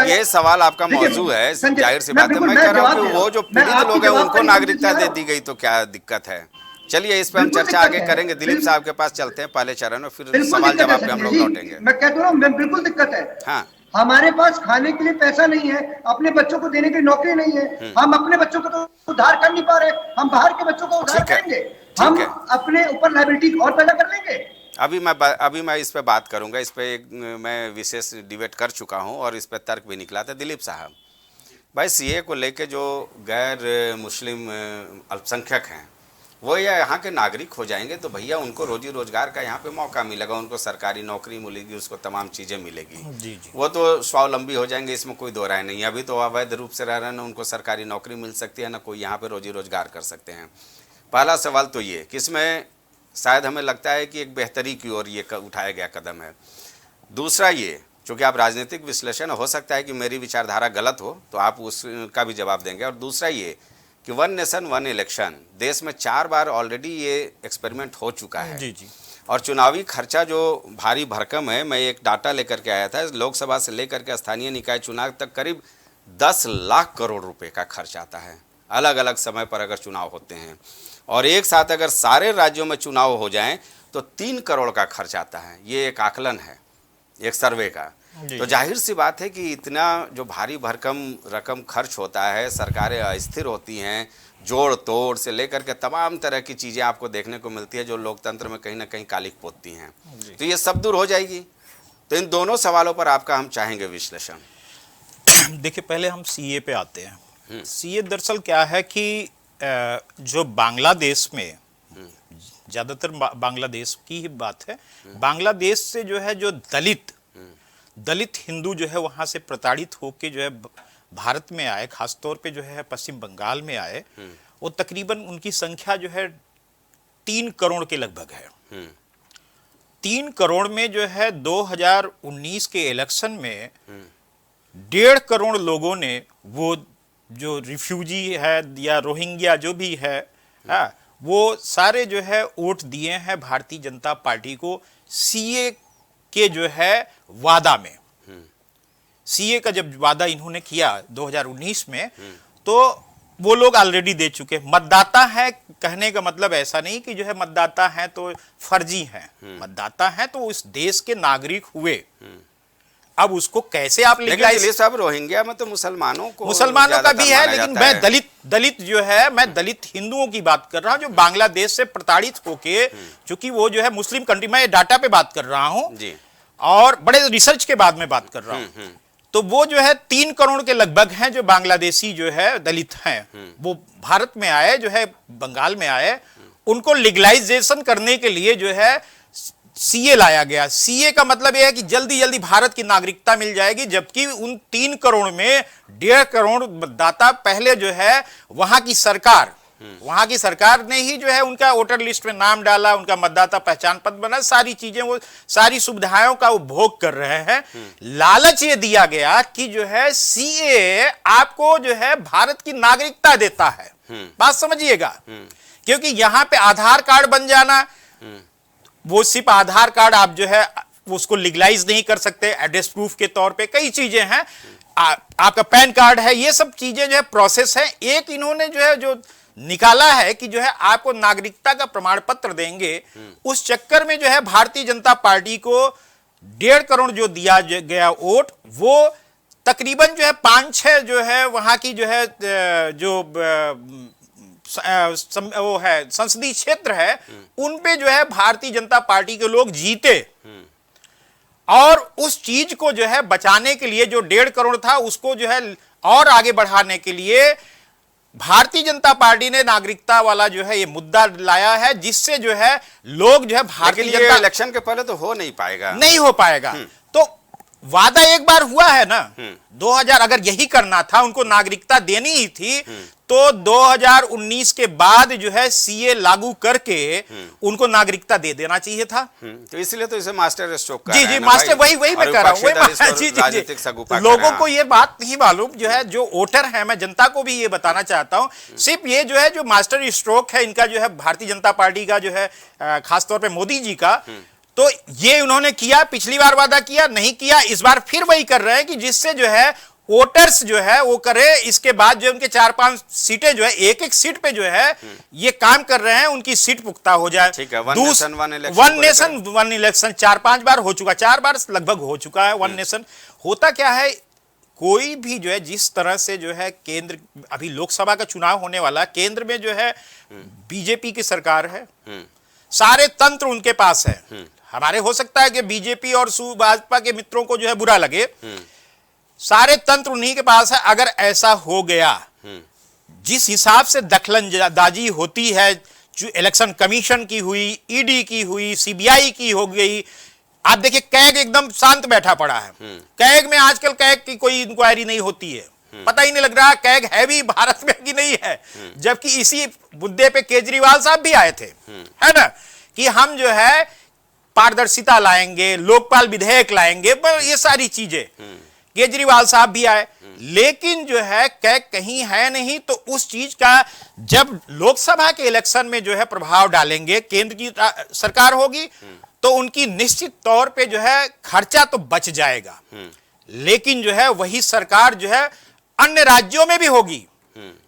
ये सवाल आपका मौजू है, जाहिर सी बात है। मैं कह रहा हूँ वो जो पीड़ित लोग हैं उनको नागरिकता दे दी गई तो क्या दिक्कत है? चलिए इस पे हम चर्चा आगे करेंगे। दिलीप साहब के पास चलते हैं पहले चरण में, फिर सवाल जवाब पे हम लोग लौटेंगे। मैं कहता हूँ बिल्कुल दिक्कत है। हाँ, हमारे पास खाने के लिए पैसा नहीं है, अपने बच्चों को देने के लिए नौकरी नहीं है। हम अपने बच्चों को तो उद्धार कर नहीं पा रहे, हम बाहर के बच्चों को उद्धार करेंगे, हम अपने ऊपर लायबिलिटी और पैदा कर लेंगे। अभी मैं इस पे बात करूंगा। इस पे मैं विशेष डिबेट कर चुका हूं और इस पे तर्क भी निकला था। दिलीप साहब, भाई सीए को लेके जो गैर मुस्लिम अल्पसंख्यक हैं वो यहाँ के नागरिक हो जाएंगे तो भैया उनको रोजी रोजगार का यहाँ पे मौका मिलेगा, उनको सरकारी नौकरी मिलेगी, उसको तमाम चीज़ें मिलेगी। वो तो स्वावलंबी हो जाएंगे, इसमें कोई दो राय नहीं। अभी तो अवैध रूप से रह रहे हैं, ना उनको सरकारी नौकरी मिल सकती है, ना कोई यहाँ पे रोजी रोजगार कर सकते हैं। पहला सवाल तो ये कि इसमें शायद हमें लगता है कि एक बेहतरी की ओर ये उठाया गया कदम है। दूसरा ये, चूँकि आप राजनीतिक विश्लेषण, हो सकता है कि मेरी विचारधारा गलत हो तो आप उसका भी जवाब देंगे। और दूसरा ये कि वन नेशन वन इलेक्शन देश में 4 बार ऑलरेडी ये एक्सपेरिमेंट हो चुका है। जी। और चुनावी खर्चा जो भारी भरकम है, मैं एक डाटा लेकर के आया था, लोकसभा से लेकर के स्थानीय निकाय चुनाव तक करीब 10 लाख करोड़ रुपए का खर्च आता है। अलग अलग समय पर अगर चुनाव होते हैं और एक साथ अगर सारे राज्यों में चुनाव हो जाएं तो 3 करोड़ का खर्च आता है। ये एक आकलन है एक सर्वे का। तो जाहिर सी बात है कि इतना जो भारी भरकम रकम खर्च होता है, सरकारें अस्थिर होती हैं, जोड़ तोड़ से लेकर के तमाम तरह की चीज़ें आपको देखने को मिलती है जो लोकतंत्र में कहीं ना कहीं कालिक पोतती हैं। तो ये सब दूर हो जाएगी। तो इन दोनों सवालों पर आपका हम चाहेंगे विश्लेषण। देखिए, पहले हम सीए पे आते हैं। सीए दरअसल क्या है कि जो बांग्लादेश में, ज़्यादातर बांग्लादेश की ही बात है, बांग्लादेश से जो है जो दलित हिंदू जो है वहाँ से प्रताड़ित होके जो है भारत में आए, खासतौर पे जो है पश्चिम बंगाल में आए, वो तकरीबन उनकी संख्या जो है 3 करोड़ के लगभग है। 3 करोड़ में जो है 2019 के इलेक्शन में 1.5 करोड़ लोगों ने, वो जो रिफ्यूजी है या रोहिंग्या जो भी है, वो सारे जो है वोट दिए हैं भारतीय जनता पार्टी को सीए के जो है वादा में। सीए का जब वादा इन्होंने किया 2019 में, तो वो लोग ऑलरेडी दे चुके। मतदाता है कहने का मतलब ऐसा नहीं कि जो है मतदाता हैं तो फर्जी हैं, मतदाता हैं तो उस देश के नागरिक हुए। अब उसको कैसे आप लेकिन सब रोहिंग्या में तो मुसलमानों का भी है, लेकिन मैं दलित जो है, मैं दलित हिंदुओं की बात कर रहा हूं जो बांग्लादेश से प्रताड़ित होके, चूंकि वो जो है मुस्लिम कंट्री, मैं डाटा पे बात कर रहा हूं और बड़े रिसर्च के बाद में बात कर रहा हूं। तो वो जो है 3 करोड़ के लगभग हैं जो बांग्लादेशी जो है दलित हैं, वो भारत में आए, जो है बंगाल में आए, उनको लीगलाइजेशन करने के लिए जो है सीए लाया गया। सीए का मतलब यह है कि जल्दी जल्दी भारत की नागरिकता मिल जाएगी, जबकि उन 3 करोड़ में 1.5 करोड़ मतदाता पहले जो है वहां की सरकार ने ही जो है उनका वोटर लिस्ट में नाम डाला, उनका मतदाता पहचान पत्र बना, सारी चीजें, वो सारी सुविधाओं का उपभोग कर रहे हैं। लालच ये दिया गया कि जो है सीए आपको जो है भारत की नागरिकता देता है। बात समझिएगा, क्योंकि यहां पे आधार कार्ड बन जाना, वो सिर्फ आधार कार्ड आप जो है उसको लीगलाइज नहीं कर सकते, एड्रेस प्रूफ के तौर पे कई चीजें हैं, आपका पैन कार्ड है, ये सब चीजें जो है प्रोसेस है। एक इन्होंने जो है जो निकाला है कि जो है आपको नागरिकता का प्रमाण पत्र देंगे, उस चक्कर में जो है भारतीय जनता पार्टी को 1.5 करोड़ जो दिया गया वोट, वो तकरीबन जो है 5-6 जो है वहां की जो है जो वो है संसदीय क्षेत्र है, उन पे जो है भारतीय जनता पार्टी के लोग जीते। और उस चीज को जो है बचाने के लिए जो 1.5 करोड़ था उसको जो है और आगे बढ़ाने के लिए भारतीय जनता पार्टी ने नागरिकता वाला जो है ये मुद्दा लाया है, जिससे जो है लोग जो है भारतीय जनता, इलेक्शन के पहले तो हो नहीं पाएगा। तो वादा एक बार हुआ है ना, 2000 अगर यही करना था, उनको नागरिकता देनी ही थी, तो 2019 के बाद जो है सीए लागू करके उनको नागरिकता दे देना चाहिए था। तो इसलिए तो इसे मास्टर स्ट्रोक जी मास्टर, वही मैं कर रहा हूँ। लोगों को ये बात नहीं मालूम, जो है जो वोटर है, मैं जनता को भी ये बताना चाहता हूँ, सिर्फ ये जो है जो मास्टर स्ट्रोक है इनका, जो है भारतीय जनता पार्टी का, जो है खासतौर पर मोदी जी का, तो ये उन्होंने किया, पिछली बार वादा किया, नहीं किया, इस बार फिर वही कर रहे हैं कि जिससे जो है वोटर्स जो है वो करे। इसके बाद जो उनके 4-5 सीटें जो है, एक सीट पे जो है ये काम कर रहे हैं, उनकी सीट पुख्ता हो जाए। वन नेशन वन इलेक्शन 4-5 बार हो चुका, 4 बार लगभग हो चुका है वन नेशन। होता क्या है, कोई भी जो है जिस तरह से जो है केंद्र, अभी लोकसभा का चुनाव होने वाला, केंद्र में जो है बीजेपी की सरकार है, सारे तंत्र उनके पास है। हमारे हो सकता है कि बीजेपी और भाजपा के मित्रों को जो है बुरा लगे, सारे तंत्र उन्हीं के पास है। अगर ऐसा हो गया, जिस हिसाब से दखलंदाजी होती है, जो इलेक्शन कमीशन की हुई, ईडी की हुई, सीबीआई की हो गई, आप देखिए कैग एकदम शांत बैठा पड़ा है। कैग में आजकल कैग की कोई इंक्वायरी नहीं होती है, पता ही नहीं लग रहा कैग है भी भारत में कि नहीं है। जबकि इसी मुद्दे पे केजरीवाल साहब भी आए थे, है ना, कि हम जो है पारदर्शिता लाएंगे, लोकपाल विधेयक लाएंगे, पर ये सारी चीजें केजरीवाल साहब भी आए, लेकिन जो है कैग कहीं है नहीं। तो उस चीज का जब लोकसभा के इलेक्शन में जो है प्रभाव डालेंगे, केंद्र की सरकार होगी, तो उनकी निश्चित तौर पे जो है खर्चा तो बच जाएगा, लेकिन जो है वही सरकार जो है अन्य राज्यों में भी होगी।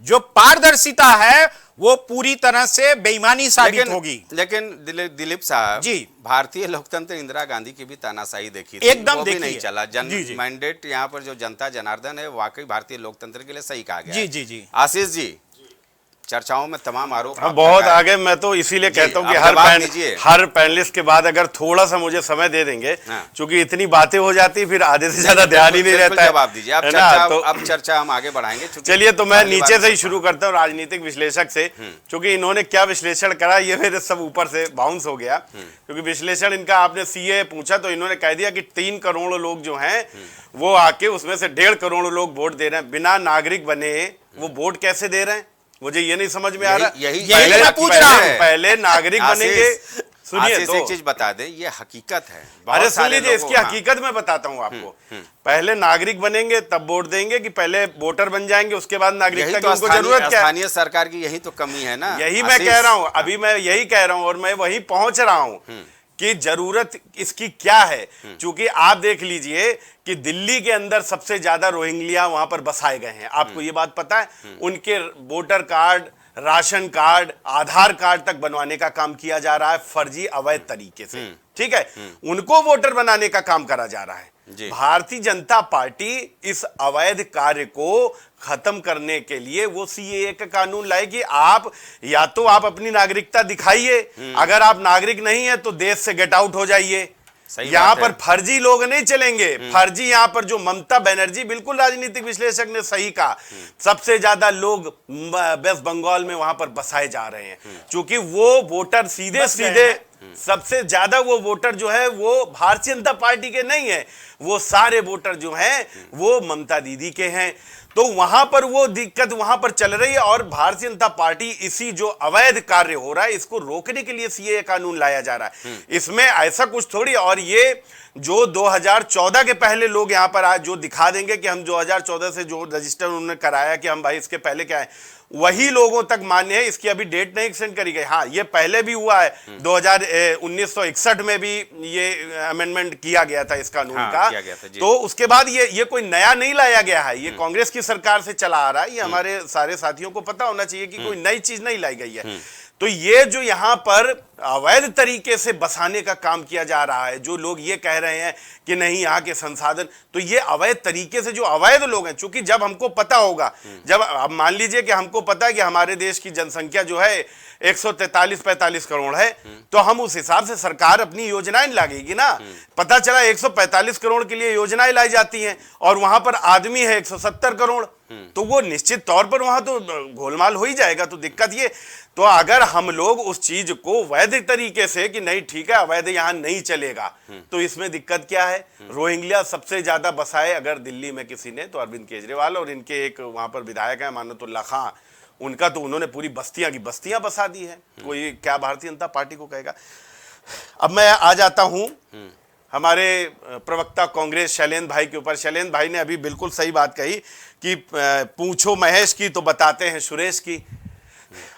जो पारदर्शिता है वो पूरी तरह से बेईमानी साबित होगी। लेकिन दिलीप साहब जी, भारतीय लोकतंत्र इंदिरा गांधी की भी तानाशाही देखी थी, एकदम वो भी देखी नहीं है। चला। जी, जी। मैंडेट यहाँ पर जो जनता जनार्दन है वाकई भारतीय लोकतंत्र के लिए सही कहा गया जी है। जी जी। आशीष जी, चर्चाओं में तमाम आरोप हाँ, बहुत आगे। मैं तो इसीलिए कहता हूँ कि हर पैनलिस्ट के बाद अगर थोड़ा सा मुझे समय दे देंगे, क्योंकि इतनी बातें हो जाती फिर आधे से ज्यादा ध्यान ही नहीं रहता है। जवाब दीजिए आप, है ना? तो अब चर्चा हम आगे बढ़ाएंगे। चलिए, तो मैं नीचे से ही शुरू करता हूँ, राजनीतिक विश्लेषक से, क्योंकि इन्होंने क्या विश्लेषण करा ये मेरे सब ऊपर से बाउंस हो गया। क्योंकि विश्लेषण इनका, आपने सीए पूछा तो इन्होंने कह दिया कि 3 करोड़ लोग जो हैं वो आके उसमें से 1.5 करोड़ लोग वोट दे रहे हैं, बिना नागरिक बने वो वोट कैसे दे रहे हैं? मुझे ये नहीं समझ में आ रहा। यही मैं पूछ रहा हूं। पहले नागरिक बनेंगे। सुनिए तो एक चीज बता दें, ये हकीकत है। अरे सुन लीजिए, इसकी हकीकत मैं बताता हूँ आपको। पहले नागरिक बनेंगे तब वोट देंगे, कि पहले वोटर बन जाएंगे उसके बाद नागरिकता की उनको जरूरत क्या है? स्थानीय सरकार की यही तो कमी है ना। यही मैं कह रहा हूँ, अभी मैं यही कह रहा हूँ और मैं वही पहुंच रहा हूँ कि जरूरत इसकी क्या है। क्योंकि आप देख लीजिए कि दिल्ली के अंदर सबसे ज्यादा रोहिंग्या वहां पर बसाए गए हैं, आपको ये बात पता है? उनके वोटर कार्ड, राशन कार्ड, आधार कार्ड तक बनवाने का काम किया जा रहा है फर्जी अवैध तरीके से, ठीक है? उनको वोटर बनाने का काम करा जा रहा है। भारतीय जनता पार्टी इस अवैध कार्य को खत्म करने के लिए वो सीएए का कानून लाएगी। आप या तो आप अपनी नागरिकता दिखाइए, अगर आप नागरिक नहीं है तो देश से गेट आउट हो जाइए। यहां पर फर्जी लोग नहीं चलेंगे। फर्जी यहां पर जो ममता बनर्जी, बिल्कुल राजनीतिक विश्लेषक ने सही कहा, सबसे ज्यादा लोग वेस्ट बंगाल में वहां पर बसाए जा रहे हैं, क्योंकि वो वोटर सीधे सीधे सबसे ज्यादा वो वोटर जो है वो भारतीय जनता पार्टी के नहीं है, वो सारे वोटर जो हैं वो ममता दीदी के हैं। तो वहां पर वो दिक्कत वहां पर चल रही है और भारतीय जनता पार्टी इसी जो अवैध कार्य हो रहा है इसको रोकने के लिए सीएए कानून लाया जा रहा है। इसमें ऐसा कुछ थोड़ी, और ये जो 2014 के पहले लोग यहां पर आज जो दिखा देंगे कि हम 2014 से जो रजिस्टर उन्होंने कराया कि हम भाई इसके पहले क्या है, वही लोगों तक मान्य है। इसकी अभी डेट नहीं एक्सटेंड करी गई। हाँ, ये पहले भी हुआ है, 1961 में भी ये अमेंडमेंट किया गया था इस कानून का। तो उसके बाद ये कोई नया नहीं लाया गया है, ये कांग्रेस की सरकार से चला आ रहा है। ये हमारे सारे साथियों को पता होना चाहिए कि कोई नई चीज नहीं लाई गई है। तो ये जो यहां पर अवैध तरीके से बसाने का काम किया जा रहा है, जो लोग ये कह रहे हैं कि नहीं यहाँ के संसाधन, तो ये अवैध तरीके से जो अवैध लोग हैं, चूंकि जब हमको पता होगा, जब अब मान लीजिए कि हमको पता है कि हमारे देश की जनसंख्या जो है 143-45 करोड़ है, तो हम उस हिसाब से सरकार अपनी योजनाएं लागेगी ना। पता चला 145 करोड़ के लिए योजनाएं लाई जाती हैं और वहां पर आदमी है 170 करोड़, तो वो निश्चित तौर पर वहां तो गोलमाल हो ही जाएगा। तो दिक्कत ये, तो अगर हम लोग उस चीज को वैध तरीके से कि नहीं ठीक है अवैध यहां नहीं चलेगा, तो इसमें दिक्कत क्या है? रोहिंग्या सबसे ज्यादा बसाए अगर दिल्ली में किसी ने, तो अरविंद केजरीवाल और इनके एक वहां पर विधायक है मानतुल्ला खां, उनका तो उन्होंने पूरी बस्तियां की बस्तियां बसा दी है। कोई क्या भारतीय जनता पार्टी को कहेगा। अब मैं आ जाता हूं हमारे प्रवक्ता कांग्रेस शैलेंद्र भाई के ऊपर। शैलेंद्र भाई ने अभी बिल्कुल सही बात कही कि पूछो महेश की तो बताते हैं सुरेश की।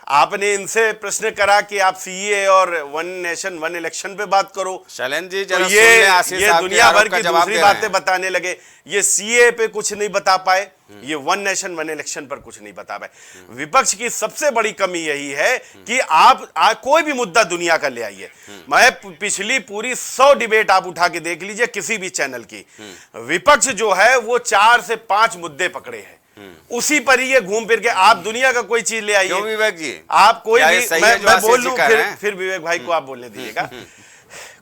आपने इनसे प्रश्न करा कि आप सीए और वन नेशन वन इलेक्शन पे बात करो, शैलेंद्र जी तो ये दुनिया भर की दूसरी बातें बताने लगे। ये सीए पे कुछ नहीं बता पाए, ये वन नेशन वन इलेक्शन पर कुछ नहीं बता पाए। विपक्ष की सबसे बड़ी कमी यही है कि आप कोई भी मुद्दा दुनिया का ले आइए। मैं पिछली पूरी 100 डिबेट आप उठा के देख लीजिए किसी भी चैनल की, विपक्ष जो है वो 4 से 5 मुद्दे पकड़े हैं, उसी पर ही ये घूम फिर के आप दुनिया का कोई चीज ले आइए। क्यों विवेक जी? आप कोई भी, मैं बोल लूं फिर विवेक भाई को आप बोलने दीजिएगा।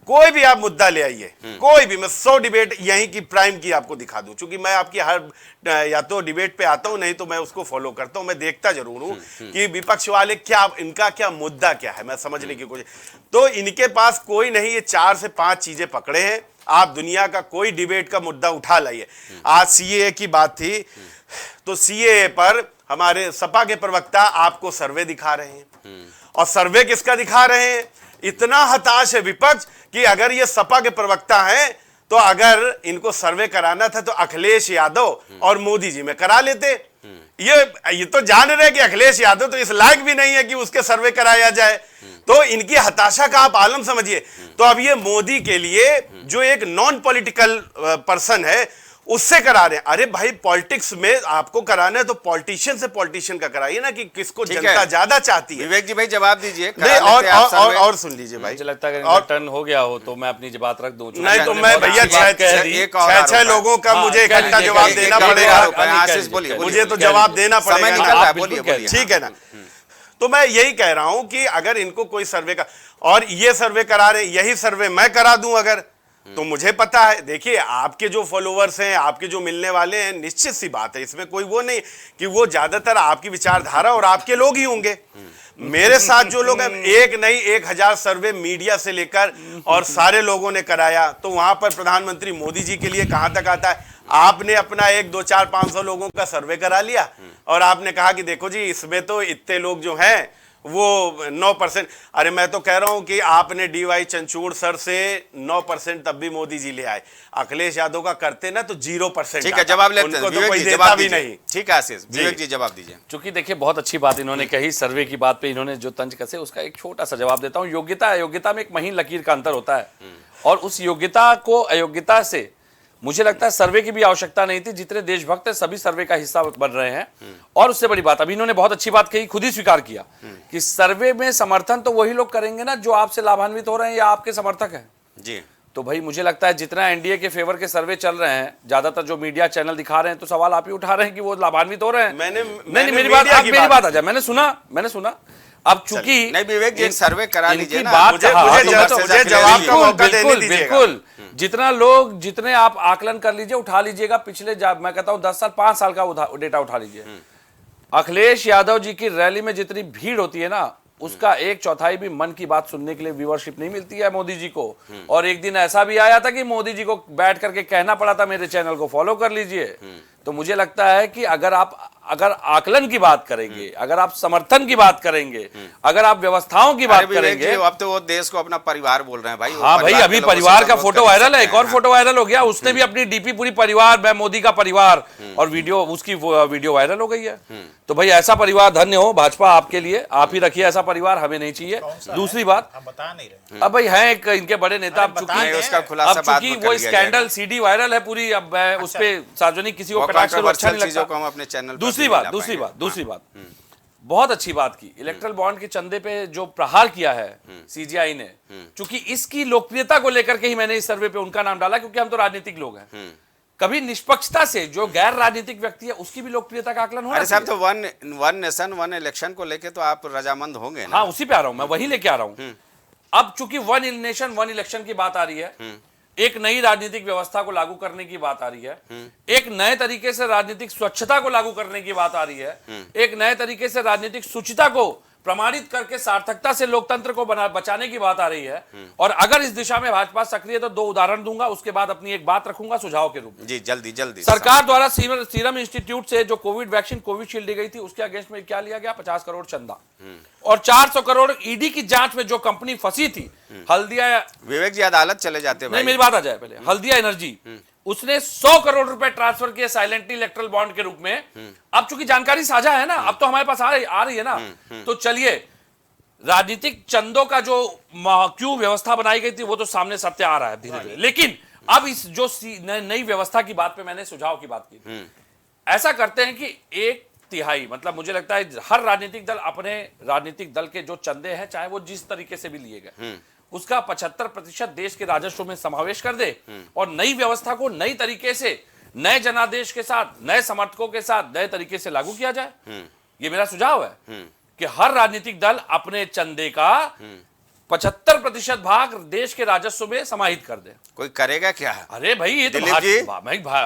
कोई भी आप मुद्दा ले आइए, कोई भी, मैं 100 डिबेट यहीं की प्राइम की आपको दिखा दूं, क्योंकि मैं आपकी हर या तो डिबेट पे आता हूं, नहीं तो मैं उसको फॉलो करता हूं, मैं देखता जरूर हूं कि विपक्ष वाले क्या, इनका क्या मुद्दा क्या है, मैं समझने की कोशिश। तो इनके पास कोई नहीं, ये 4 से 5 चीजें पकड़े हैं। आप दुनिया का कोई डिबेट का मुद्दा उठा लाइए। आज सीएए की बात थी, तो सीएए पर हमारे सपा के प्रवक्ता आपको सर्वे दिखा रहे हैं, और सर्वे किसका दिखा रहे हैं? इतना हताश है विपक्ष कि अगर ये सपा के प्रवक्ता हैं तो अगर इनको सर्वे कराना था तो अखिलेश यादव और मोदी जी में करा लेते। ये तो जान रहे कि अखिलेश यादव तो इस लायक भी नहीं है कि उसके सर्वे कराया जाए। तो इनकी हताशा का आप आलम समझिए। तो अब ये मोदी के लिए जो एक नॉन पॉलिटिकल पर्सन है, उससे करा रहे हैं। अरे भाई पॉलिटिक्स में आपको कराना है तो पॉलिटिशियन से पॉलिटिशियन का कराइए ना, कि किसको जनता ज्यादा चाहती है। विवेक जी भाई जवाब दीजिए। नहीं, और सुन लीजिए भाई, मुझे लगता है अगर टर्न हो गया हो तो मैं अपनी बात रख दूं। नहीं तो मैं भैया छह लोगों का मुझे इकट्ठा जवाब देना पड़ेगा। आशीष बोलिए, मुझे तो जवाब देना पड़ेगा, बोलिए, ठीक है ना। तो मैं यही कह रहा हूं कि अगर इनको कोई सर्वे का, और ये सर्वे करा रहे, यही सर्वे मैं करा दूं अगर, तो मुझे पता है, देखिए आपके जो फॉलोअर्स हैं, आपके जो मिलने वाले हैं, निश्चित सी बात है, इसमें कोई वो नहीं कि वो ज्यादातर आपकी विचारधारा और आपके लोग ही होंगे। मेरे साथ जो लोग हैं, एक नहीं 1000 सर्वे मीडिया से लेकर और सारे लोगों ने कराया, तो वहां पर प्रधानमंत्री मोदी जी के लिए कहां तक आता है। आपने अपना 1, 2, 4, 500 लोगों का सर्वे करा लिया और आपने कहा कि देखो जी इसमें तो इतने लोग जो हैं वो 9%। अरे मैं तो कह रहा हूं कि आपने DY चंचूड़ सर से 9% तब भी मोदी जी ले आए, अखिलेश यादव का करते ना तो 0%। ठीक है, जवाब लेते हैं, उनको तो कोई जवाब देता भी नहीं। ठीक है आशीष, विवेक जी जवाब दीजिए। चूंकि देखिए बहुत अच्छी बात इन्होंने कही, सर्वे की बात पे इन्होंने जो तंज कसे, उसका एक छोटा सा जवाब देता हूं। योग्यता अयोग्यता में एक महीन लकीर का अंतर होता है, और उस योग्यता को अयोग्यता से मुझे लगता है सर्वे की भी आवश्यकता नहीं थी। जितने देशभक्त हैं सभी सर्वे का हिस्सा बन रहे हैं। और उससे बड़ी बात, अभी इन्होंने बहुत अच्छी बात कही, खुद ही स्वीकार किया कि सर्वे में समर्थन तो वही लोग करेंगे ना जो आपसे लाभान्वित हो रहे हैं या आपके समर्थक हैं जी। तो भाई मुझे लगता है जितना एनडीए के फेवर के सर्वे चल रहे हैं, ज्यादातर जो मीडिया चैनल दिखा रहे हैं, तो सवाल आप ही उठा रहे हैं कि वो लाभान्वित हो रहे हैं। मैंने मेरी बात आ जाए, मैंने सुना अब चूंकि नहीं विवेक जी सर्वे करा लीजिए ना, मुझे जवाब का मौका देने दीजिएगा। बिल्कुल, जितने आप आकलन कर लीजिए, उठा लीजिएगा, पिछले मैं कहता हूं 10 साल 5 साल का डेटा उठा लीजिए। अखिलेश यादव जी की रैली में जितनी भीड़ होती है ना, उसका 1/4 भी मन की बात सुनने के लिए व्यूअरशिप नहीं मिलती है मोदी जी को। और एक दिन ऐसा भी आया था कि मोदी जी को बैठ करके कहना पड़ा था मेरे चैनल को फॉलो कर लीजिए। तो मुझे लगता है कि अगर आकलन की बात करेंगे, अगर आप समर्थन की बात करेंगे, अगर आप व्यवस्थाओं की बात करेंगे, अब तो वो देश को अपना परिवार बोल रहे हैं भाई। हाँ भाई, अभी परिवार का फोटो वायरल है, एक और फोटो वायरल हो गया, उसने भी अपनी डीपी पूरी परिवार, मैं मोदी का परिवार, और वीडियो उसकी वीडियो वायरल हो गई है। तो भाई ऐसा परिवार धन्य हो भाजपा आपके लिए, आप ही रखिए ऐसा परिवार, हमें नहीं चाहिए। दूसरी बात, बता नहीं रहे, अब भाई है एक इनके बड़े नेता, चूंकि वो स्कैंडल CD वायरल है पूरी, अब मैं उस पे सार्वजनिक किसी को कटाक्ष करूं अच्छा नहीं लगता। हम अपने चैनल दूसरी बात बहुत अच्छी बात की, इलेक्ट्रल बॉन्ड के चंदे पे जो प्रहार किया है CGI ने, चूंकि इसकी लोकप्रियता को लेकर के ही मैंने इस सर्वे पे उनका नाम डाला, क्योंकि हम तो राजनीतिक लोग हैं। कभी निष्पक्षता से जो गैर राजनीतिक व्यक्ति है उसकी भी लोकप्रियता का आकलन होना चाहिए। तो वन नेशन वन इलेक्शन को लेके तो आप रजामंद होंगे ना? हाँ, उसी पे आ रहा हूं मैं, वही लेके आ रहा हूं। अब चूंकि वन नेशन वन इलेक्शन की बात आ रही है, एक नई राजनीतिक व्यवस्था को लागू करने की बात आ रही है, एक नए तरीके से राजनीतिक स्वच्छता को लागू करने की बात आ रही है, एक नए तरीके से राजनीतिक शुचिता को प्रमाणित करके सार्थकता से लोकतंत्र को बचाने की बात आ रही है। और अगर इस दिशा में भाजपा सक्रिय, तो 2 उदाहरण दूंगा, उसके बाद अपनी एक बात रखूंगा सुझाव के रूप में। जी जल्दी। सरकार द्वारा सीरम इंस्टीट्यूट से जो कोविड वैक्सीन कोविशील्ड दी गई थी, उसके अगेंस्ट में क्या लिया गया? 50 करोड़ चंदा, और 400 करोड़ ईडी की जांच में जो कंपनी फंसी थी, हल्दिया। विवेक जी अदालत चले जाते भाई। नहीं, मेरी बात आ जाए पहले। हल्दिया एनर्जी, उसने 100 करोड़ रुपए ट्रांसफर किए साइलेंटली इलेक्ट्रल बॉन्ड के रूप में। अब चूंकि जानकारी साझा है ना, अब तो हमारे पास आ रही है ना, तो चलिए राजनीतिक चंदों का जो क्यों व्यवस्था बनाई गई थी वो तो सामने सत्य आ रहा है धीरे धीरे। लेकिन अब इस जो नई व्यवस्था की बात पे मैंने सुझाव की बात की, ऐसा करते हैं कि 1/3, मतलब मुझे लगता है हर राजनीतिक दल अपने राजनीतिक दल के जो चंदे हैं, चाहे वो जिस तरीके से भी लिए गए, उसका 75% देश के राजस्व में समावेश कर दे, और नई व्यवस्था को नई तरीके से, नए जनादेश के साथ, नए समर्थकों के साथ नए तरीके से लागू किया जाए। ये मेरा सुझाव है कि हर राजनीतिक दल अपने चंदे का 75% भाग देश के राजस्व में समाहित कर दे। कोई करेगा क्या? अरे भाई ये तो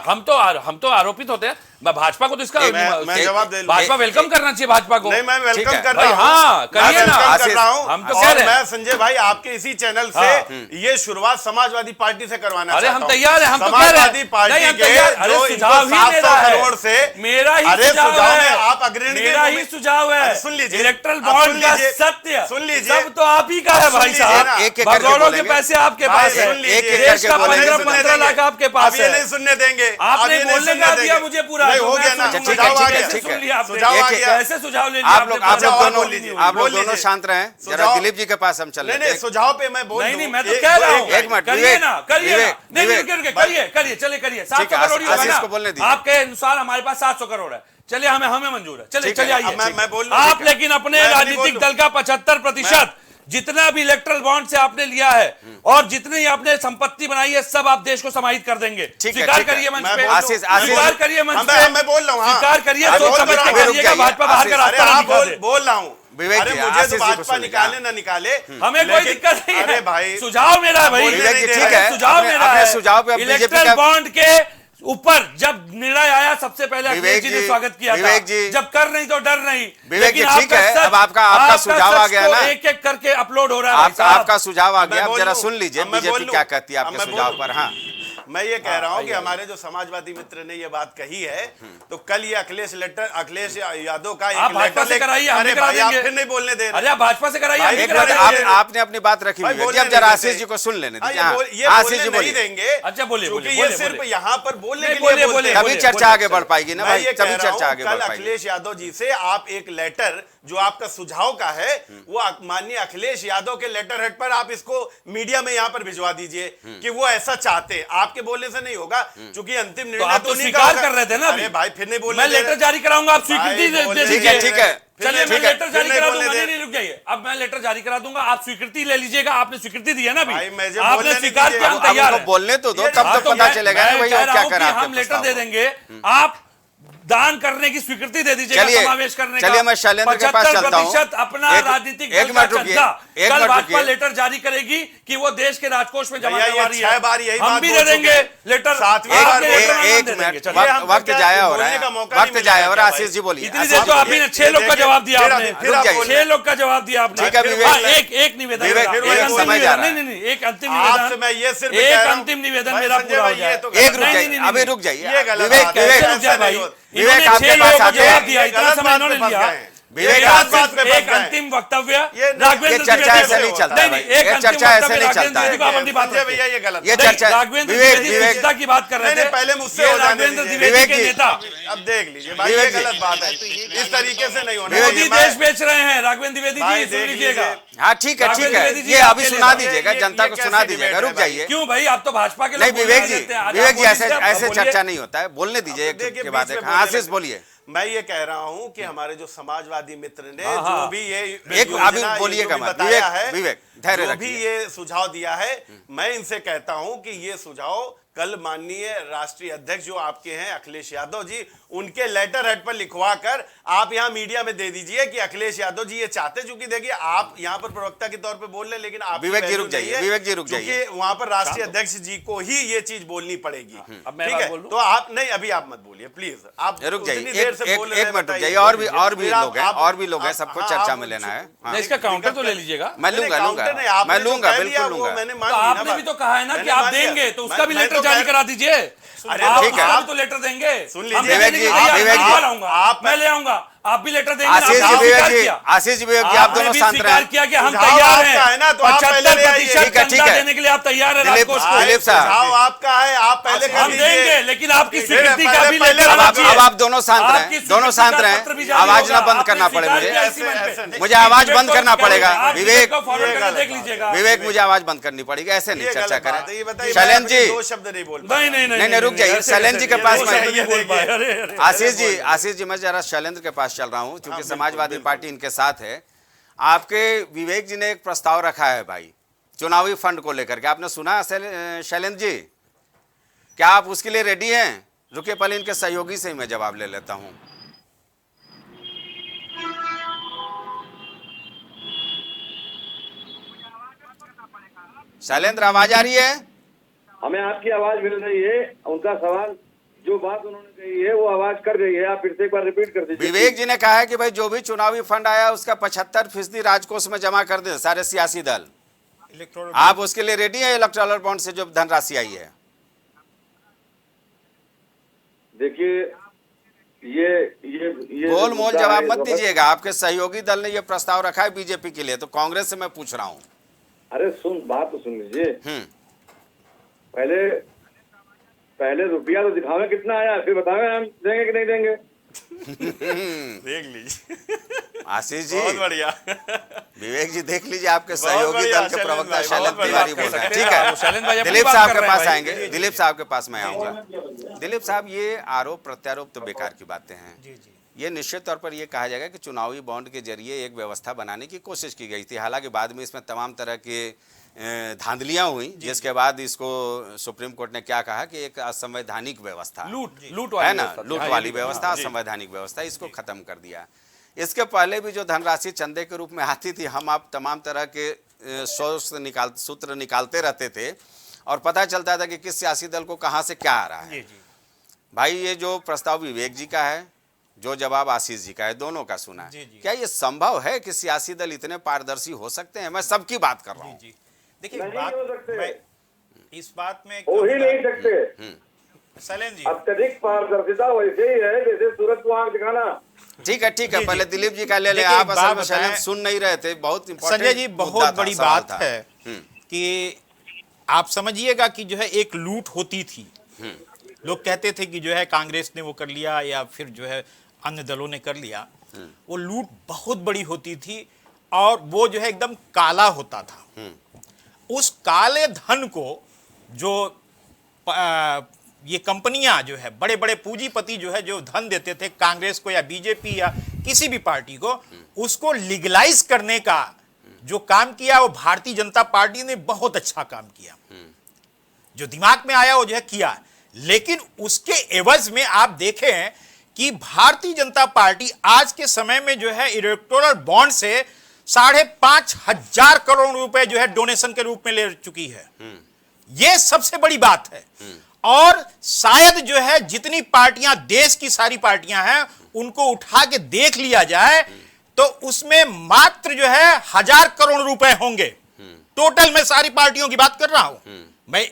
हम तो आरोपित होते हैं। मैं भाजपा को तो इसका जवाब दे, भाजपा वेलकम करना चाहिए भाजपा को। नहीं, मैं वेलकम कर रहा हूं। हाँ, करिए ना। हम तो कह रहे हैं, मैं संजय भाई आपके इसी चैनल से ये शुरुआत समाजवादी पार्टी से करवाना चाहता हूं। अरे हम तैयार हैं, हम तो कह रहे हैं समाजवादी पार्टी के जो 700 करोड़ से मेरा ही सुझाव है, आप अग्रणी, मेरा ही सुझाव है। सुन लीजिए, इलेक्ट्रल बॉन्ड का सत्य सुन लीजिए, सब तो आप ही का है भाई साहब, एक एक भगोड़ों के पैसे आपके पास है, देश का 15 लाख आपके पास है, नहीं सुनने देंगे, आपने बोलने का दिया मुझे पूरा, हो गया ना, सुझाव आ गया, कैसे सुझाव ले लिया? आप लोग दोनों शांत रहें, जरा दिलीप जी के पास हम चल रहे हैं। सुझाव पे मैं बोल नहीं, मैं तो कह रहा हूँ, एक मिनट, करिए ना, करिए, चलिए करिए, 700 करोड़ ही होगा ना, आपके अनुसार हमारे पास 700 करोड़ है, चलिए हमें मंजूर है, चलिए आइए। मैं बोल आप लेकिन अपने राजनीतिक दल का 75% जितना भी इलेक्ट्रल बॉन्ड से आपने लिया है और जितनी आपने संपत्ति बनाई है सब आप देश को समाहित कर देंगे। स्वीकार करिए मंच पे, स्वीकार करिए मंच पे, मैं बोल रहा हूँ, स्वीकार करिए, सोच समझ के करिएगा, भाजपा बाहर का रास्ता बोल रहा हूँ। अरे मुझे तो भाजपा निकाले ना निकाले, हमें कोई दिक्कत नहीं है। अरे भाई, सुझाव मेरा है भाई, ठीक है, सुझाव मेरा है। सुझाव पे इलेक्ट्रल बॉन्ड के ऊपर जब निर्णय आया सबसे पहले अखिलेश जी ने स्वागत किया था, जब कर नहीं तो डर नहीं। लेकिन ठीक है, अब आपका सुझाव आ गया ना, एक एक करके अपलोड हो रहा है, आपका सुझाव आ गया, अब जरा सुन लीजिए बीजेपी क्या कहती है आपके सुझाव पर। हाँ, मैं ये कह रहा हूँ कि हमारे जो समाजवादी मित्र ने ये बात कही है, तो कल ये अखिलेश यादव का आप भाजपा से कराइए, अरे भाई आप फिर नहीं बोलने दे रहे। अरे आप भाजपा से कराइए, आपने अपनी बात रखी हुई है, अब जरा आशीष जी को सुन लेने दीजिए। आशीष जी नहीं देंगे, अच्छा बोलिए, क्योंकि ये सिर्फ यहाँ पर बोलने के लिए बोले, तभी चर्चा आगे बढ़ पाएगी ना भाई, तभी चर्चा आगे बढ़ पाएगी। अखिलेश यादव जी से आप एक लेटर जो आपका सुझाव का है वो माननीय अखिलेश यादव के लेटर हेड पर आप इसको मीडिया में यहाँ पर भिजवा दीजिए कि वो ऐसा चाहते, आपके बोलने से नहीं होगा, क्योंकि अंतिम निर्णय तो स्वीकार कर रहे थे ना। अरे भाई फिर नहीं बोलने, मैं लेटर जारी कराऊंगा, आप स्वीकृति दे दीजिए। ठीक है, चलिए मैं लेटर जारी करा दूंगा, नहीं रुक जाइए, अब मैं लेटर जारी करा दूंगा, आप स्वीकृति ले लीजिएगा। आपने स्वीकृति दी है ना, अभी आपने स्वीकार किया, हम तैयार हैं। बोलने तो दो, तब तो पता चलेगा ना भाई क्या करा। हम लेटर दे देंगे, आप दान करने की स्वीकृति दे दीजिएगा, समावेश करने का। चलिए मैं शैलेंद्र के पास चलता हूं। 75% अपना राजनीतिक दल का चंदा कल भाजपा लेटर जारी करेगी कि वो देश के राजकोष में जमा करवा रही है, हम भी दे देंगे लेटर। एक मिनट, वक्त जाया हो रहा है, वक्त जाया हो रहा है। आशीष जी बोलिए। इतनी देर तो आपने 6 लोग का जवाब दिया, आपने 6 लोग का जवाब दिया आपने। एक निवेदन, नहीं, एक अंतिम निवेदन, एक अंतिम निवेदन मेरा पूरा हो जाए। अभी रुक जाइए, विवेक आपके पास आ गया, इतना समय इन्होंने लिया। एक अंतिम वक्तव्य राघवेंद्र चर्चा ऐसे नहीं चलता, एक चर्चा ऐसे नहीं चलता है। ये चर्चा राघवेंद्र द्विवेदी की बात कर रहे थे, पहले मुझसे राघवेंद्र द्विवेदी के नेता। अब देख लीजिए भाई, ये गलत बात है, इस तरीके से नहीं होना। मोदी देश बेच रहे हैं, राघवेंद्र द्विवेदी जी सुन लीजिएगा। हाँ ठीक है, ये अभी सुना दीजिएगा, जनता को सुना दीजिएगा। रुक जाइए, क्यों भाई, आप तो भाजपा के नहीं विवेक जी ऐसे चर्चा नहीं होता है, बोलने दीजिए के बाद। आशीष बोलिए। मैं ये कह रहा हूं कि हमारे जो समाजवादी मित्र ने जो भी ये अभी बोलिएगा बताया है, विवेक धैर्य रखिए, भी ये सुझाव दिया है, मैं इनसे कहता हूं कि ये सुझाव कल माननीय राष्ट्रीय अध्यक्ष जो आपके हैं अखिलेश यादव जी, उनके लेटर हेड पर लिखवा कर आप यहां मीडिया में दे दीजिए कि अखिलेश यादव जी ये चाहते, चूंकि देखिए आप यहां पर प्रवक्ता के तौर पे बोल रहे, लेकिन आप विवेक जी रुक जाइए, विवेक जी रुक जाइए, वहां पर राष्ट्रीय अध्यक्ष जी को ही ये चीज बोलनी पड़ेगी। ठीक है, तो आप नहीं, अभी आप मत बोलिए प्लीज, आप रुक जाइए, एक मिनट रुक जाइए। और भी लोग हैं, सबको चर्चा में लेना है। इसका काउंटर तो ले लीजिएगा। मैं लूंगा, बिल्कुल लूंगा। आपने भी तो कहा है ना कि आप देंगे, तो उसका भी लेटर जारी करा दीजिए। अरे ठीक है, आप तो लेटर देंगे, सुन लीजिए, मैं ले आऊंगा, आप भी लेटर देंगे। आशीष जी विवेक जी आप दोनों शांत रहे। किया कि हम तैयार हैं, 75% चंदा देने के लिए आप तैयार हैं। दिलीप साहब आपका है, आप पहले हम देंगे, लेकिन आपकी स्वीकृति का भी अब आप दोनों शांत रहें, दोनों शांत रहें, आवाज ना बंद करना पड़े मुझे आवाज बंद करना पड़ेगा। विवेक मुझे आवाज बंद करनी पड़ेगी, ऐसे नहीं चर्चा करें। शैलेंद्र जी दो शब्द नहीं बोल, नहीं रुक जाइए, शैलेंद्र जी के पास आशीष जी मैं जरा शैलेंद्र के पास चल रहा हूं, क्योंकि समाजवादी पार्टी इनके साथ है। आपके विवेक जी ने एक प्रस्ताव रखा है भाई, चुनावी फंड को लेकर के, आपने सुना शैलेंद्र जी? क्या आप उसके लिए रेडी हैं? रुकिए पहले इनके सहयोगी से ही मैं जवाब ले लेता हूं। शैलेंद्र आवाज आ रही है? हमें आपकी आवाज मिल रही है, उनका सवाल जो बात उन्होंने कही है वो आवाज कर रही है, आप फिर से एक बार रिपीट कर दीजिए। विवेक जी ने कहा है कि भाई जो भी चुनावी फंड आया उसका 75% राजकोष में जमा कर दे सारे सियासी दल। आप उसके लिए रेडी है? इलेक्टोरल बॉन्ड से जो धनराशि आई है, देखिए ये गोल मोल जवाब मत दीजिएगा। आपके सहयोगी दल ने यह प्रस्ताव रखा है बीजेपी के लिए, तो कांग्रेस से मैं पूछ रहा हूँ। अरे बात तो सुन लीजिए। पहले रुपया तो दिखावे कितना आया, फिर बतावे हम देंगे कि नहीं देंगे। देख लीजिए आशीष जी, बहुत बढ़िया। विवेक जी देख लीजिए, आपके सहयोगी दल के प्रवक्ता शैलेंद्र तिवारी बोल रहे हैं। ठीक शैलेंद्र भाई है, अपनी दिलीप बात साहब कर के रहे हैं पास भाई। आएंगे, दिलीप साहब के पास मैं आऊंगा। दिलीप साहब, ये आरोप प्रत्यारोप तो बेकार की बातें हैं। ये निश्चित तौर पर ये कहा जाएगा कि चुनावी बॉन्ड के जरिए एक व्यवस्था बनाने की कोशिश की गई थी। हालांकि बाद में इसमें तमाम तरह के धांधलियां हुई, जिसके बाद इसको सुप्रीम कोर्ट ने क्या कहा कि एक असंवैधानिक व्यवस्था, लूट है ना, लूट वाली व्यवस्था, असंवैधानिक व्यवस्था, इसको खत्म कर दिया। इसके पहले भी जो धनराशि चंदे के रूप में आती थी, हम आप तमाम तरह के सूत्र निकालते रहते थे और पता चलता था कि किस सियासी दल को कहां से क्या आ रहा है। भाई, ये जो प्रस्ताव विवेक जी का है, जो जवाब आशीष जी का है, दोनों का सुना। क्या ये संभव है कि सियासी दल इतने पारदर्शी हो सकते हैं? मैं सबकी बात कर रहा हूँ। देखिए, इस बात में हो ही नहीं सकते शैलेंद्र जी। अत्यधिक पारदर्शिता वैसे ही है जैसे सूरज को आंख दिखाना। ठीक है, ठीक है, पहले दिलीप जी का ले ले। आप असल में शैलेंद्र सुन नहीं रहे थे, बहुत इंपॉर्टेंट संजय जी, बहुत बड़ी बात है कि आप समझिएगा कि जो है एक लूट होती थी। लोग कहते थे कि जो है कांग्रेस ने वो कर लिया या फिर जो है अन्य दलों ने कर लिया। वो लूट बहुत बड़ी होती थी और वो जो है एकदम काला होता था। उस काले धन को जो ये कंपनियां जो है, बड़े बड़े पूंजीपति जो है, जो धन देते थे कांग्रेस को या बीजेपी या किसी भी पार्टी को, उसको लीगलाइज करने का जो काम किया, वो भारतीय जनता पार्टी ने बहुत अच्छा काम किया। जो दिमाग में आया वो जो है किया। लेकिन उसके एवज में आप देखें कि भारतीय जनता पार्टी आज के समय में जो है इलेक्टोरल बॉन्ड से 5,500 करोड़ रुपए जो है डोनेशन के रूप में ले चुकी है। यह सबसे बड़ी बात है। और शायद जो है जितनी पार्टियां, देश की सारी पार्टियां हैं, उनको उठा के देख लिया जाए तो उसमें मात्र जो है 1,000 करोड़ रुपए होंगे। टोटल मैं सारी पार्टियों की बात कर रहा हूं मैं।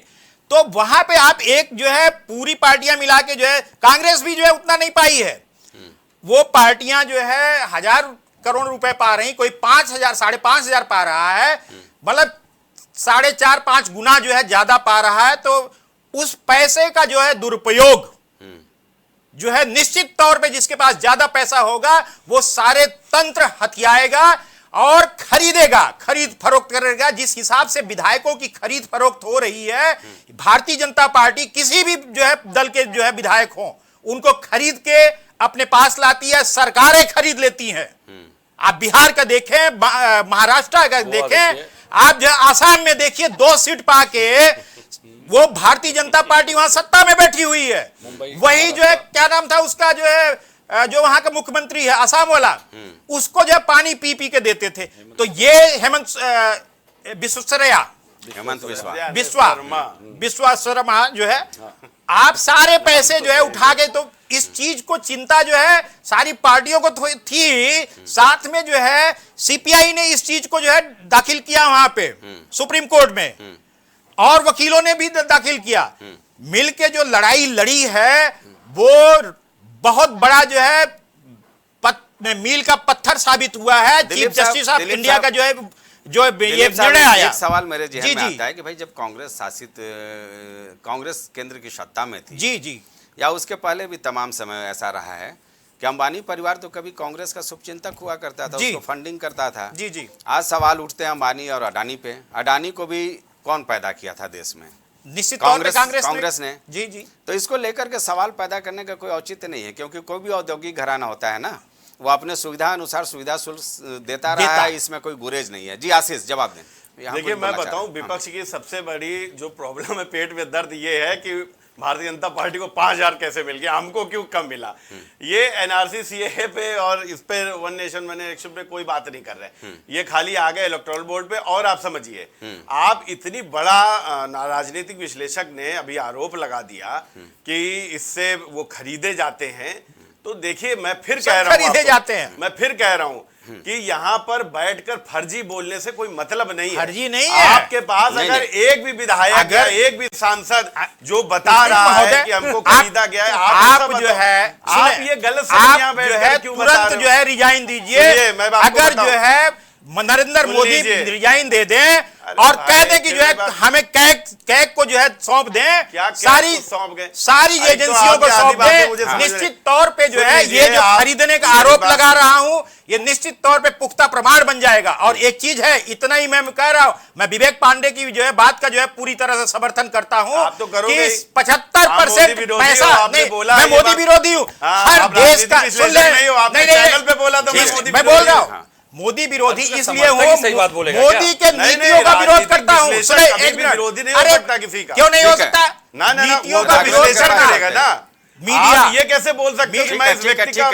तो वहां पे आप एक जो है पूरी पार्टियां मिला के जो है, कांग्रेस भी जो है उतना नहीं पाई है। वो पार्टियां जो है 1,000 करोड़ रुपए पा रही, कोई 5,000, 5,500 पा रहा है, मतलब 4.5-5 गुना जो है ज्यादा पा रहा है। तो उस पैसे का जो है दुरुपयोग जो है निश्चित तौर पे जिसके पास ज्यादा पैसा होगा वो सारे तंत्र हथियाएगा और खरीदेगा, खरीद फरोख्त करेगा। जिस हिसाब से विधायकों की खरीद फरोख्त हो रही है, भारतीय जनता पार्टी किसी भी जो है दल के जो है विधायक हो, उनको खरीद के अपने पास लाती है, सरकारें खरीद लेती हैं। आप बिहार का देखें, महाराष्ट्र का देखें, आप जो आसाम में देखिए, 2 सीट पाके वो भारतीय जनता पार्टी वहां सत्ता में बैठी हुई है। वही जो है क्या नाम था उसका, जो है जो वहां का मुख्यमंत्री है असम वाला, उसको जो पानी पी पी के देते थे। तो ये हेमंत बिस्वा शर्मा जो है, आप सारे पैसे जो है उठा के, तो इस चीज को चिंता जो है सारी पार्टियों को थी। साथ में जो है सीपीआई ने इस चीज को जो है दाखिल किया वहां पे सुप्रीम कोर्ट में, और वकीलों ने भी दाखिल किया। मिलके जो लड़ाई लड़ी है वो बहुत बड़ा जो है मील का पत्थर साबित हुआ है। चीफ जस्टिस ऑफ इंडिया का जो है ये निर्णय आया। एक सवाल मेरे जेहन में आता है कि भाई, जब कांग्रेस शासित कांग्रेस केंद्र की सत्ता में थी, जी, या उसके पहले भी तमाम समय ऐसा रहा है कि अंबानी परिवार तो कभी कांग्रेस का शुभचिंतक हुआ करता था, उसको फंडिंग करता था। जी। आज सवाल उठते हैं अंबानी और अडानी पे। अडानी को भी कौन पैदा किया था देश में? निश्चित तौर पे कांग्रेस ने। जी। तो इसको लेकर के सवाल पैदा करने का कोई औचित्य नहीं है, क्योंकि कोई भी औद्योगिक घराना होता है ना, वो अपने सुविधा अनुसार सुविधा शुल्क देता रहा है, इसमें कोई गुरेज नहीं है। जी आशीष, जवाब दें। देखिए, मैं बताऊं, विपक्ष की सबसे बड़ी जो प्रॉब्लम है, पेट में दर्द ये है कि भारतीय जनता पार्टी को 5,000 कैसे मिल गया, हमको क्यों कम मिला। ये एनआरसी सीएए पे और इस पे वन नेशन वन इलेक्शन पे कोई बात नहीं कर रहे, ये खाली आ गए इलेक्टोरल बोर्ड पे। और आप समझिए, आप इतनी बड़ा राजनीतिक विश्लेषक ने अभी आरोप लगा दिया कि इससे वो खरीदे जाते हैं। तो देखिए, मैं फिर कह रहा हूं कि यहाँ पर बैठकर फर्जी बोलने से कोई मतलब नहीं है। फर्जी नहीं है। आपके पास अगर एक भी विधायक या एक भी सांसद जो बता रहा है कि हमको खरीदा गया है, आप जो है, आप ये गलत समझियां बैठ क्यों बता रहे हो? तुरंत जो है रिजाइन दीजिए। अगर जो है नरेंद्र मोदी रिजाइन दे दें और कह दें कि जो है हमें कैग को जो है सौंप दें, सारी एजेंसियों को सौंप दें। निश्चित तौर पे जो है ये जो खरीदने का आरोप लगा रहा हूं, ये निश्चित तौर पे पुख्ता प्रमाण बन जाएगा। और एक चीज है, इतना ही मैं कह रहा हूं, मैं विवेक पांडे की जो है बात का जो है पूरी तरह से समर्थन करता हूं कि 75% पैसा नहीं, मैं मोदी विरोधी हूं। हर देश का सुन ले, मैं बोल रहा हूं मोदी विरोधी इसलिए हूं, मोदी के नीतियों का विरोध करता हूं। सुने एक मिनट, अरे क्यों नहीं हो सकता? नीतियों का विरोध करेगा ना मीडिया। ये कैसे बोल सकते हैं कि मैं इस व्यक्ति का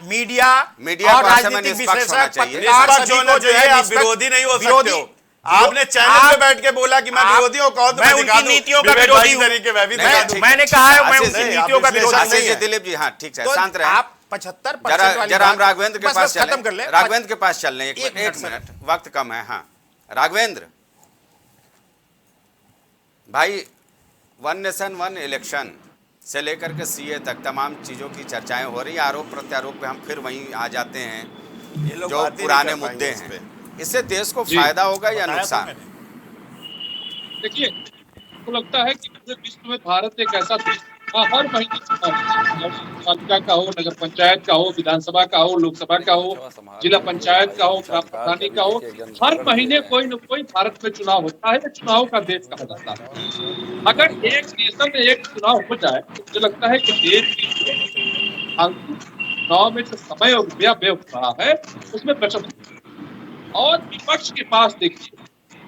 मीडिया और राजनीतिक विश्लेषक पत्रकार सभी को जो है आप विरोधी नहीं हो सकते हो। आपने चैनल पे बैठ के बोला कि मैं विरोधी हूं, कहो तो मैं उनकी नीतियों का विरोधी हूं। मैंने कहा है मैं उनकी नीतियों का विरोधी नहीं हूं। दिलीप जी, हाँ ठीक है, शांत रहे। आप 75% जरा हम राघवेंद्र के पास खत्म कर ले। राघवेंद्र के पास चल रहे हैं, एक मिनट, वक्त कम है। हाँ राघवेंद्र भाई, वन नेशन वन इलेक्शन से लेकर के सीए तक तमाम चीजों की चर्चाएं हो रही है। आरोप प्रत्यारोप पे हम फिर वहीं आ जाते हैं जो पुराने मुद्दे हैं। इससे देश को फायदा होगा या नुकसान? देखिए, मुझको लगता है कि पूरे विश्व में भारत एक ऐसा देश, हर महीने पालिका का हो, नगर पंचायत का हो, विधानसभा का हो, लोकसभा का हो, जिला पंचायत का हो, ग्राम प्रधानी का हो, हर महीने कोई न कोई भारत में चुनाव होता है। चुनाव का देश कहा जाता है। अगर एक नेशन में एक चुनाव हो जाए तो मुझे लगता है कि देश की चुनाव में जो समय और रुपया व्यय हो रहा है उसमें बचत। और विपक्ष के पास देखिए,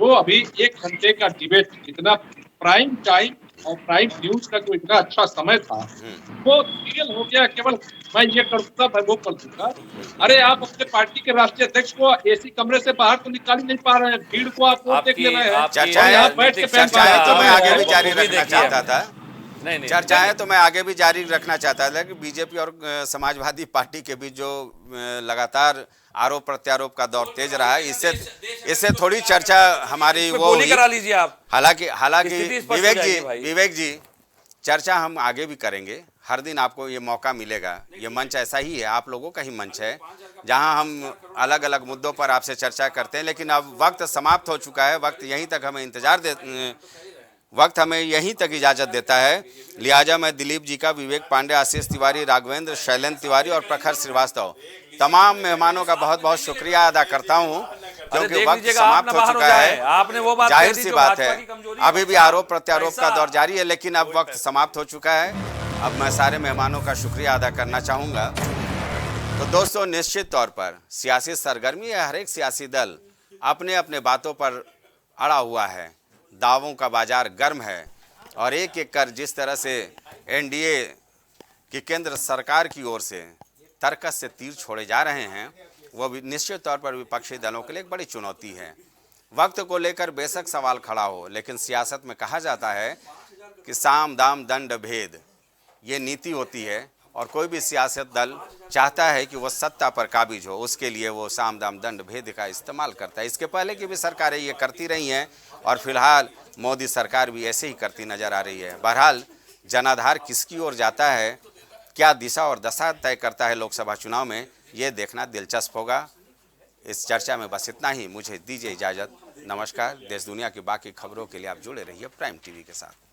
वो अभी 1 घंटे का डिबेट, इतना प्राइम टाइम और प्राइम न्यूज का जो इतना अच्छा समय था, वो सीरियल हो गया। केवल मैं ये कर दूंगा, मैं वो कर दूंगा। अरे आप अपने पार्टी के राष्ट्रीय अध्यक्ष को एसी कमरे से बाहर तो निकाल ही नहीं पा रहे हैं। भीड़ को आप वो देख ले रहे हैं। चर्चाएं तो मैं आगे भी जारी रखना चाहता था। चर्चाएं तो मैं आगे भी जारी रखना चाहता था कि बीजेपी और समाजवादी पार्टी के बीच जो लगातार आरोप प्रत्यारोप का दौर तेज रहा है, इससे थोड़ी चर्चा हमारी वो करा लीजिए आप। हालांकि विवेक जी चर्चा हम आगे भी करेंगे। हर दिन आपको ये मौका मिलेगा। ये मंच ऐसा ही है, आप लोगों का ही मंच है, जहां हम अलग अलग मुद्दों पर आपसे चर्चा करते हैं। लेकिन अब वक्त समाप्त हो चुका है। वक्त यहीं तक इजाजत देता है। लिहाजा मैं दिलीप जी का, विवेक पांडे, आशीष तिवारी, राघवेंद्र, शैलेंद्र तिवारी और प्रखर श्रीवास्तव, तमाम मेहमानों का बहुत बहुत शुक्रिया अदा करता हूं, क्योंकि वक्त समाप्त हो चुका है। आपने वो बात जाहिर सी बात है, अभी भी आरोप प्रत्यारोप का दौर जारी है, लेकिन अब वक्त समाप्त हो चुका है। अब मैं सारे मेहमानों का शुक्रिया अदा करना चाहूँगा। तो दोस्तों, निश्चित तौर पर सियासी सरगर्मी है। हर एक सियासी दल अपने अपने बातों पर अड़ा हुआ है। दावों का बाजार गर्म है और एक एक कर जिस तरह से एनडीए की केंद्र सरकार की ओर से तर्कस से तीर छोड़े जा रहे हैं, वो भी निश्चित तौर पर विपक्षी दलों के लिए एक बड़ी चुनौती है। वक्त को लेकर बेशक सवाल खड़ा हो, लेकिन सियासत में कहा जाता है कि साम दाम दंड भेद ये नीति होती है, और कोई भी सियासत दल चाहता है कि वो सत्ता पर काबिज हो, उसके लिए वो साम दाम दंड भेद का इस्तेमाल करता है। इसके पहले की भी सरकारें ये करती रही हैं और फिलहाल मोदी सरकार भी ऐसे ही करती नजर आ रही है। बहरहाल जनाधार किसकी ओर जाता है, क्या दिशा और दशा तय करता है लोकसभा चुनाव में, ये देखना दिलचस्प होगा। इस चर्चा में बस इतना ही। मुझे दीजिए इजाज़त। नमस्कार। देश दुनिया की बाकी खबरों के लिए आप जुड़े रहिए प्राइम टीवी के साथ।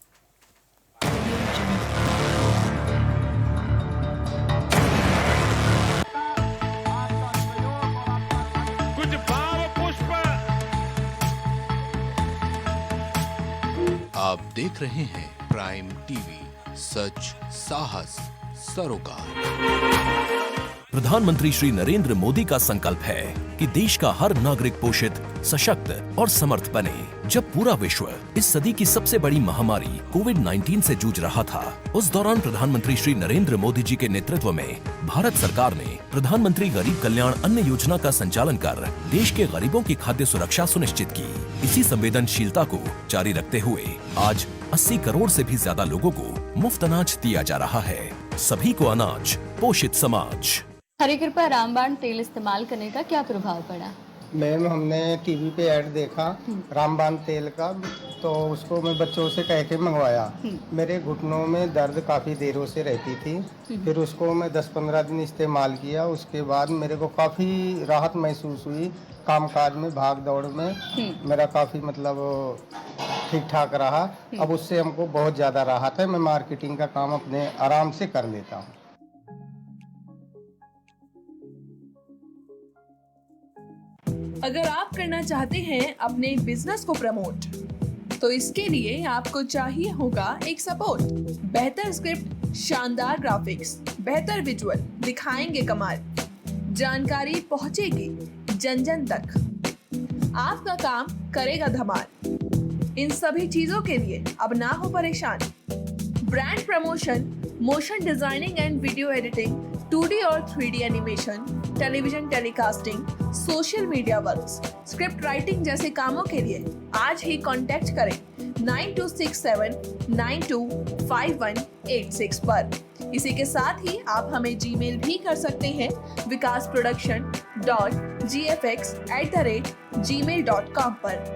आप देख रहे हैं प्राइम टीवी, सच साहस सरोकार। प्रधानमंत्री श्री नरेंद्र मोदी का संकल्प है कि देश का हर नागरिक पोषित, सशक्त और समर्थ बने। जब पूरा विश्व इस सदी की सबसे बड़ी महामारी कोविड-19 से जूझ रहा था, उस दौरान प्रधानमंत्री श्री नरेंद्र मोदी जी के नेतृत्व में भारत सरकार ने प्रधानमंत्री गरीब कल्याण अन्न योजना का संचालन कर देश के गरीबों की खाद्य सुरक्षा सुनिश्चित की। इसी संवेदनशीलता को जारी रखते हुए आज 80 करोड़ से भी ज्यादा लोगों को मुफ्त अनाज दिया जा रहा है। सभी को अनाज, पोषित समाज। हरी कृपा रामबाण तेल इस्तेमाल करने का क्या प्रभाव पड़ा? मैम हमने टीवी पे ऐड देखा रामबाण तेल का, तो उसको मैं बच्चों से कह के मंगवाया। मेरे घुटनों में दर्द काफ़ी देरों से रहती थी। फिर उसको मैं 10-15 दिन इस्तेमाल किया। उसके बाद मेरे को काफ़ी राहत महसूस हुई। कामकाज में, भाग दौड़ में मेरा काफ़ी मतलब ठीक ठाक रहा। अब उससे हमको बहुत ज़्यादा राहत है। मैं मार्केटिंग का काम अपने आराम से कर लेता हूँ। अगर आप करना चाहते हैं अपने बिजनेस को प्रमोट, तो इसके लिए आपको चाहिए होगा एक सपोर्ट। बेहतर स्क्रिप्ट, शानदार ग्राफिक्स, बेहतर विजुअल, दिखाएंगे कमाल, जानकारी पहुंचेगी जन जन तक, आपका काम करेगा धमाल। इन सभी चीजों के लिए अब ना हो परेशान। Brand promotion, motion designing and video editing, 2D और 3D animation, television telecasting, social media works, script writing जैसे कामों के लिए आज ही कांटेक्ट करें 9267925186 पर। इसी के साथ ही आप हमें जीमेल भी कर सकते हैं vikasproduction.gfx@gmail.com पर।